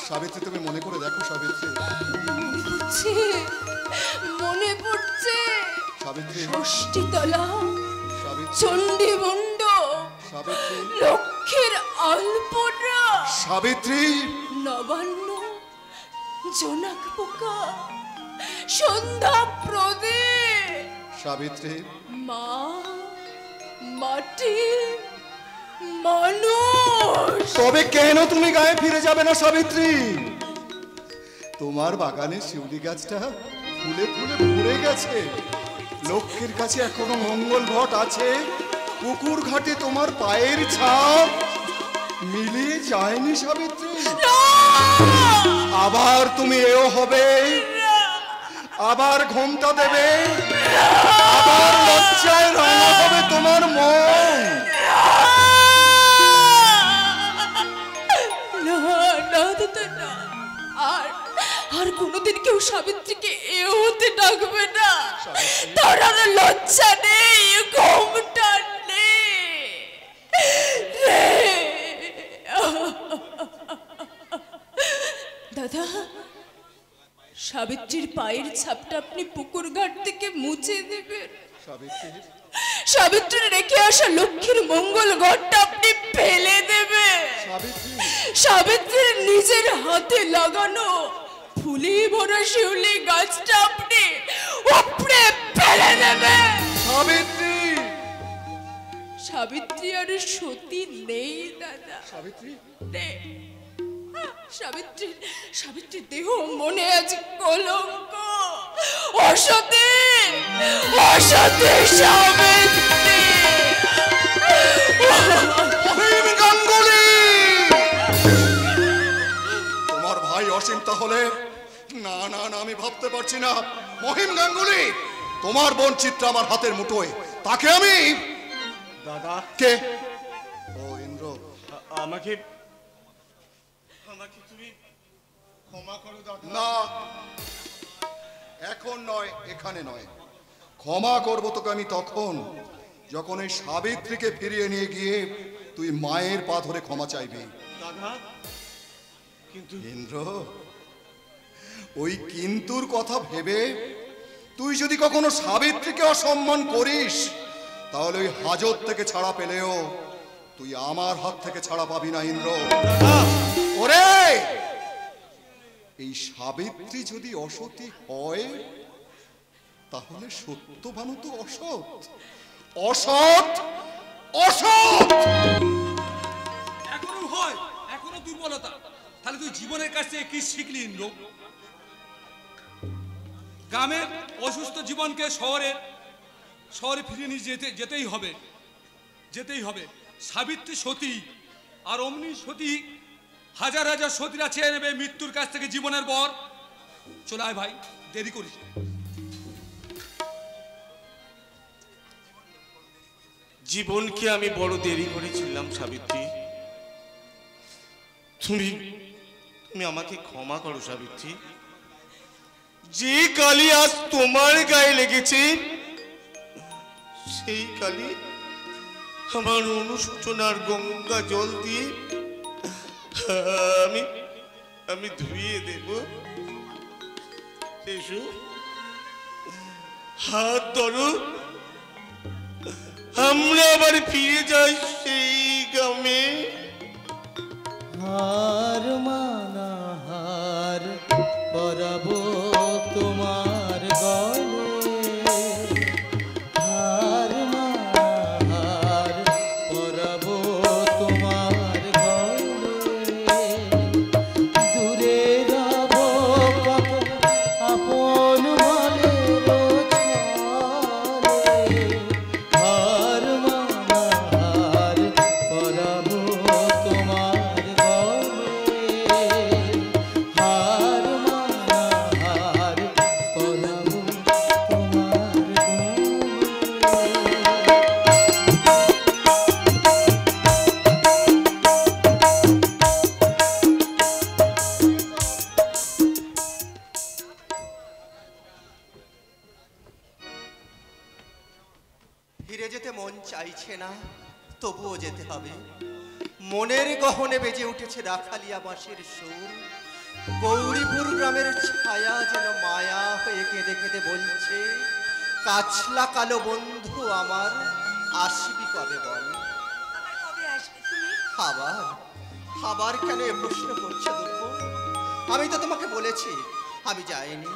সাবিত্রী তুমি মনে করে দেখো সাবিত্রী। মনে পড়ছে সাবিত্রী, ষষ্ঠীতলা, সাবিত্রী, চণ্ডীমুণ্ড, সাবিত্রী, লক্ষ্মীর আলপনা, সাবিত্রী, নবান্ন, জোনাক পোকা, সন্ধ্যা প্রদীপ, সাবিত্রী, মা, মাটি, মানুষ। তবে কেন তুমি গায়ে ফিরে যাবে না সাবিত্রী? তোমার বাগানে শিউলি গাছটা ফুলে ফুলে ভরে গেছে, লক্ষ্মীর কাছে এখনো মঙ্গল ঘট আছে, পুকুর ঘাটে তোমার পায়ের ছাপ মিলিয়ে যায়নি সাবিত্রী। আবার তুমি এও হবে, আবার ঘোমটা দেবে, আবার লজ্জায় রাঙা হবে তোমার মন। আর কোনোদিন কেউ সাবিত্রীকে এ হতে ডাকবে না। তার আর লজ্জা নেই, ঘোমটা নেই। দাদা, সাবিত্রীর পায়ের ছাপটা আপনি পুকুর ঘাট থেকে মুছে দেবেন। সাবিত্রী রেখে আসা লক্ষ্মীর মঙ্গল ঘরটা আপনি ফেলে দেবেন। সাবিত্রীর নিজের হাতে লাগানো ফুলে ভরা শিউলি গাছটা আপনি উপড়ে ফেলে দেবেন। সাবিত্রী, সাবিত্রী আর সতী নেই দাদা। সাবিত্রী নেই। সাবিত্রীর দেহ মনে আছে কলঙ্ক। অসতী, অসতী সাবিত্রী। তোমার ভাই অসীম তাহলে? না না না, আমি ভাবতে পারছি না। মহিম গাঙ্গুলি, তোমার বোন চিত্রা আমার হাতের মুঠোয়, তাকে আমি। দাদা কে? ও ইন্দ্র। আমাকে তুমি ক্ষমা করো দাদা। না, এখন নয়, এখানে নয়। ক্ষমা করবো তোকে আমি তখন, যখন এই সাবিত্রীকে ফিরিয়ে নিয়ে গিয়ে তুই মায়ের পা ধরে ক্ষমা চাইবি। দাদা কিন্তু ইন্দ্র, ওই কিন্তুর কথা ভেবে তুই যদি কখনো সাবিত্রীকে অসম্মান করিস, তাহলে ওই হাজত থেকে ছাড়া পেলেও তুই আমার হাত থেকে ছাড়া পাবি না ইন্দ্র। ওরে, এই সাবিত্রী যদি অসতী হয়, তাহলে সত্যবানও তো অসৎ। অসৎ, অসৎ। এখনো হয়, এখনো দুর্বলতা। তাহলে তুই জীবনের কাছ থেকে কি শিখলি ইন্দ্র? গ্রামের অসুস্থ জীবনকে শহরে ফিরিয়ে নিয়ে যেতেই হবে। সাবিত্রী সতী, আর অমনি সতী হাজার হাজার সতীরা চেয়ে নেবে মৃত্যুর কাছ থেকে জীবনের বর। চলে আয় ভাই, দেরি করিস। জীবনকে আমি বড় দেরি করেছিলাম সাবিত্রী। তুমি আমাকে ক্ষমা করো সাবিত্রী। যে কালি আজ তোমার গায়ে লেগেছে, সেই কালি আমার অনুশোচনার গঙ্গা জল দিয়ে আমি ধুইয়ে দেব। এসো, হাত ধরো, আমরা আবার ফিরে যাই সেই গ্রামে। হার মানা হার পরাবো তোমার গলে, হার মানা হার পরাবো তোমার গলে, দূরে রব কত আপন বলে ছলে, হার মানা হার পরাবো তোমার গলে, হার মানা হার পরাবো তোমার ফিরে যেতে মন চাইছে না, তবুও যেতে হবে। মনের গহনে বেজে উঠেছে রাখালিয়া বাঁশের সুর। গৌরীপুর গ্রামের ছায়া যেন মায়া হয়ে কেঁদে কেঁদে বলছে, কাছলা কালো বন্ধু আমার, আসবি কবে বল? আবার আবার কেন এ প্রশ্ন করছে দুঃখ? আমি তো তোমাকে বলেছি আমি যাইনি,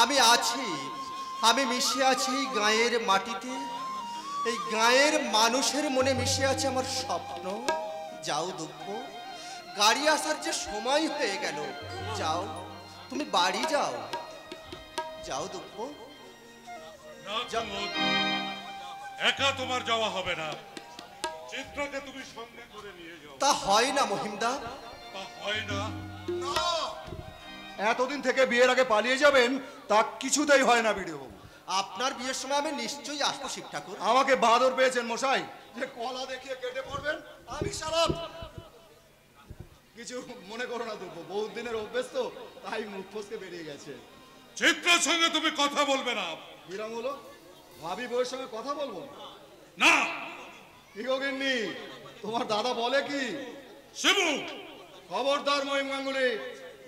আমি আছি, আমি মিশে আছি এই গাঁয়ের মাটিতে, এই গাঁয়ের মানুষের মনে মিশে আছে আমার স্বপ্ন। যাও দুঃখ, গাড়ি আসার যে সময় হয়ে গেল, যাও তুমি বাড়ি যাও, যাও দুঃখ। একা তোমার যাওয়া হবে না, চিত্রকে তুমি সঙ্গে করে নিয়ে যাও। তা হয় না মহিমদা, তা হয় না। এতদিন থেকে বিয়ের আগে পালিয়ে যাবেন তা কিছুতেই হয় না বিডিও বাবু। আপনার বিয়ের সময় আমি নিশ্চয়ই আসবো শিব ঠাকুর। আমাকে বাদর পেয়েছেন মশাই, যে কলা দেখিয়ে কেটে পড়বেন। আমি সালাম, কিছু মনে করো না দুঃখ, বহুত দিনের অভ্যেস তো, তাই মুখ ফসকে বেরিয়ে গেছে। চিত্রের সঙ্গে তুমি কথা বলবে না। কিরম হলো? ভাবি বউয়ের সঙ্গে কথা বলবো না? কি গো গিন্নি, তোমার দাদা বলে কি? শিবু, খবরদার মহিম গাঙ্গুলি,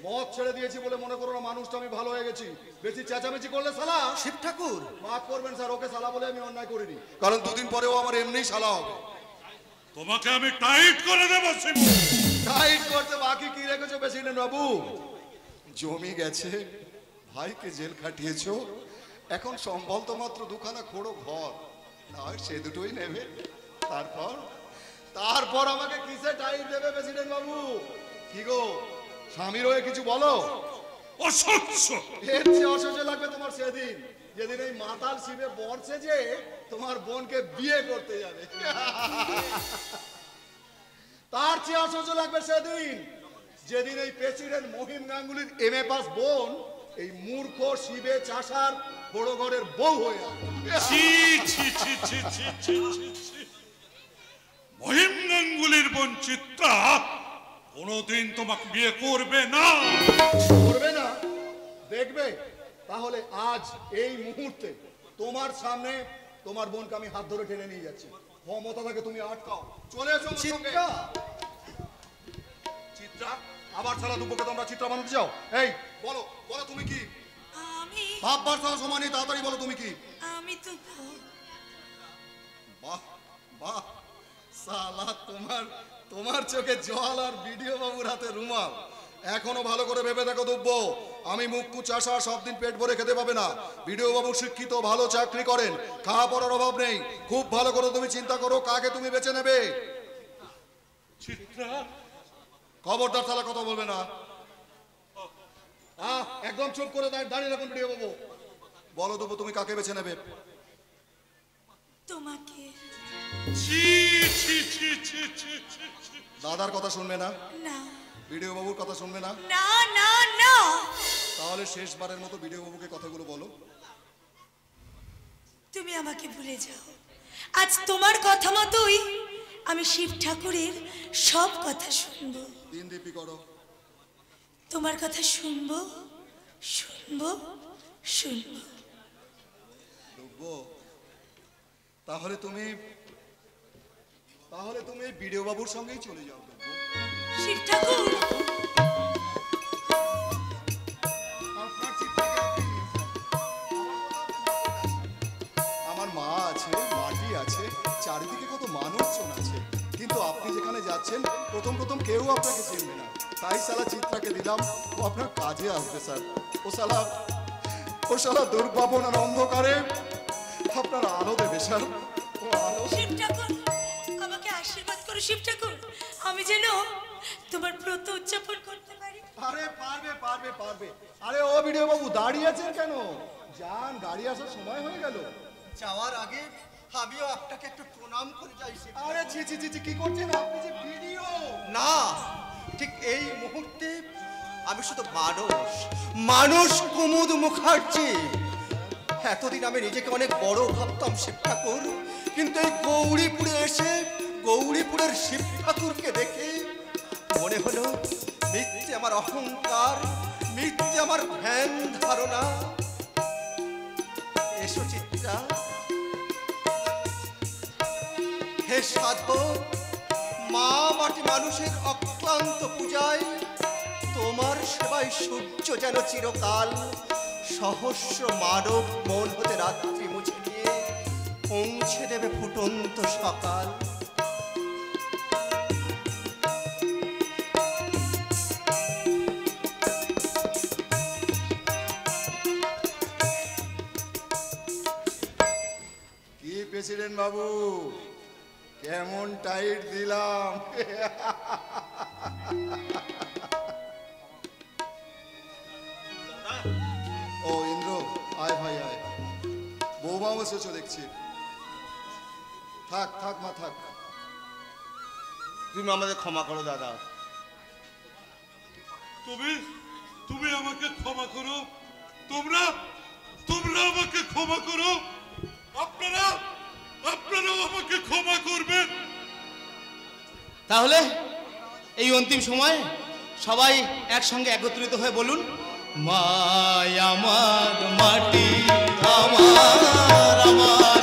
মদ ছেড়ে দিয়েছি বলে মনে করো না মানুষটা আমি ভালো হয়ে গেছি। বেশি চেঁচামেচি করলে সালা। শিব ঠাকুর মাফ করবেন স্যার, ওকে সালা বলে আমি অন্যায় করিনি, কারণ দুদিন পরেও আমার এমনি সালা হবে। তোমাকে আমি টাইট করে দেবো শিবু। টাইট করতে বাকি কি রেখেছো প্রেসিডেন্ট বাবু? জমি গেছে, ভাইকে জেল খাটিয়েছো, এখন সম্বল তো মাত্র দুখানা খোড়ো ঘর, না হয় সে দুটোই নেবে। তারপর তারপর আমাকে কিসে টাইট দেবে প্রেসিডেন্ট বাবু? কি গো স্বামীর হয়ে কিছু বলো। অসহ্য, এর চেয়ে অসহ্য লাগবে তোমার সেদিন, যেদিন এই মাতাল শিবে বর্ষে যে তোমার বোনকে বিয়ে করতে যাবে। তার চেয়ে অসহ্য লাগবে সেদিন, যেদিন এই প্রেসিডেন্ট মহিম গাঙ্গুলির এমএ পাস বোন এই মূর্খ শিবে চাষার বড় ঘরের বউ হয়ে ছি ছি ছি ছি ছি ছি ছি ছি। মহিম গাঙ্গুলির বোন চিত্রা কোনোদিন তোমাকে বিয়ে করবে না। করবে না? দেখবে তাহলে আজ এই মুহূর্তে তোমার সামনে তোমার বোনকে আমি হাত ধরে টেনে নিয়ে যাচ্ছি। ক্ষমতা থাকে তুমি আটকাও, চলে এসো আমার সঙ্গে। চিত্রা, আবার সারা দুপুরকে তোমরা চিত্রা বানাতে যাও। এই বলো বলো তুমি কি? আমি ভাববার সারা সময় নেই, তাড়াতাড়ি বলো তুমি কি? আমি তো বাহ বাহ, সালা তোমার তোমার চোখে জল আর বিডিও বাবুর হাতে রুমাল। এখনো ভালো করে ভেবে দেখো দুব্বো, আমি মুক্কু চাষা সব দিন পেট ভরে খেতে পাবে না। বিডিও বাবু শিক্ষিত, ভালো চাকরি করেন, খাওয়া পড়ার অভাব নেই। খুব ভালো করে তুমি চিন্তা করো কাকে তুমি বেছে নেবে। চিত্রা, খবরদার সালা কথা বলবে না। একদম চুপ করে দাঁড়িয়ে রাখুন বিডিও বাবু। বলো দুব্বো তুমি কাকে বেছে নেবে? তোমাকে। ছি ছি ছি ছি ছি ছি ছি। দাদার কথা শুনবে না? না। বিডিও বাবুর কথা শুনবে না? না না না। তাহলে শেষবারের মতো বিডিও বাবুকে কথাগুলো বলো। তুমি আমাকে ভুলে যাও, আজ তোমার কথা মতোই আমি শিব ঠাকুরের সব কথা শুনবো। দিন দীপি করো। তোমার কথা শুনবো শুনবো শুনবো। দুব্বো, তাহলে তুমি বিডিও বাবুর সঙ্গেই চলে যাও দুব্বো। শিব ঠাকুর, আমার মা আছে, মাটি আছে, চারিদিকে কত মানুষজন আছে, কিন্তু আপনি যেখানে যাচ্ছেন প্রথম প্রথম কেউ আপনাকে চিনবে না, তাই শালা চিত্রাকে দিলাম, ও আপনার কাজে আসবে স্যার। ও শালা দুর্ভাবন আর অন্ধকারে আপনার আলো দেবে স্যার। ও আলো। শিব ঠাকুর, আমাকে আশীর্বাদ করো শিব ঠাকুর, আমি যেন তোমার ব্রত উদযাপন করতে পারি। আরে পারবে পারবে পারবে। আরে ও ভিডিও বাবু দাঁড়িয়ে আছেন কেন? যান, গাড়ি আসার সময় হয়ে গেল। যাওয়ার আগে আমিও আপনাকে একটু প্রণাম করে যাই। আরে ছি ছি ছি, কি করছেন আপনি? যে ভিডিও না, ঠিক এই মুহূর্তে আমি শুধু মানুষ কুমুদ মুখার্জি। এতদিন আমি নিজেকে অনেক বড় ভাবতাম শিব ঠাকুর, কিন্তু এই গৌরীপুরে এসে গৌরীপুরের শিব ঠাকুরকে দেখে মনে হলো মিথ্যে আমার অহংকার, মিথ্যে আমার ধ্যান ধারণা। এসো চিত্রা, হে সাধক, মা মাটি মানুষের অক্লান্ত পূজায় তোমার সেবায় সূর্য যেন চিরকাল সহস্র মানব মন হতে রাত্রি মুছে দিয়ে পৌঁছে দেবে ফুটন্ত সকাল। কি প্রেসিডেন্ট বাবু, কেমন টাইট দিলাম? ও ইন্দ্র, আয় ভাই আয়। বৌমাও এসেছো দেখছি। থাক থাক মা থাক। তুমি আমাদের ক্ষমা করো দাদা। তুমি আমাকে ক্ষমা করো। তোমরা আমাকে ক্ষমা করো। আপনারাও আমাকে ক্ষমা করবেন। তাহলে এই অন্তিম সময় সবাই একসঙ্গে একত্রিত হয়ে বলুন, মায় আমার মাটি আমার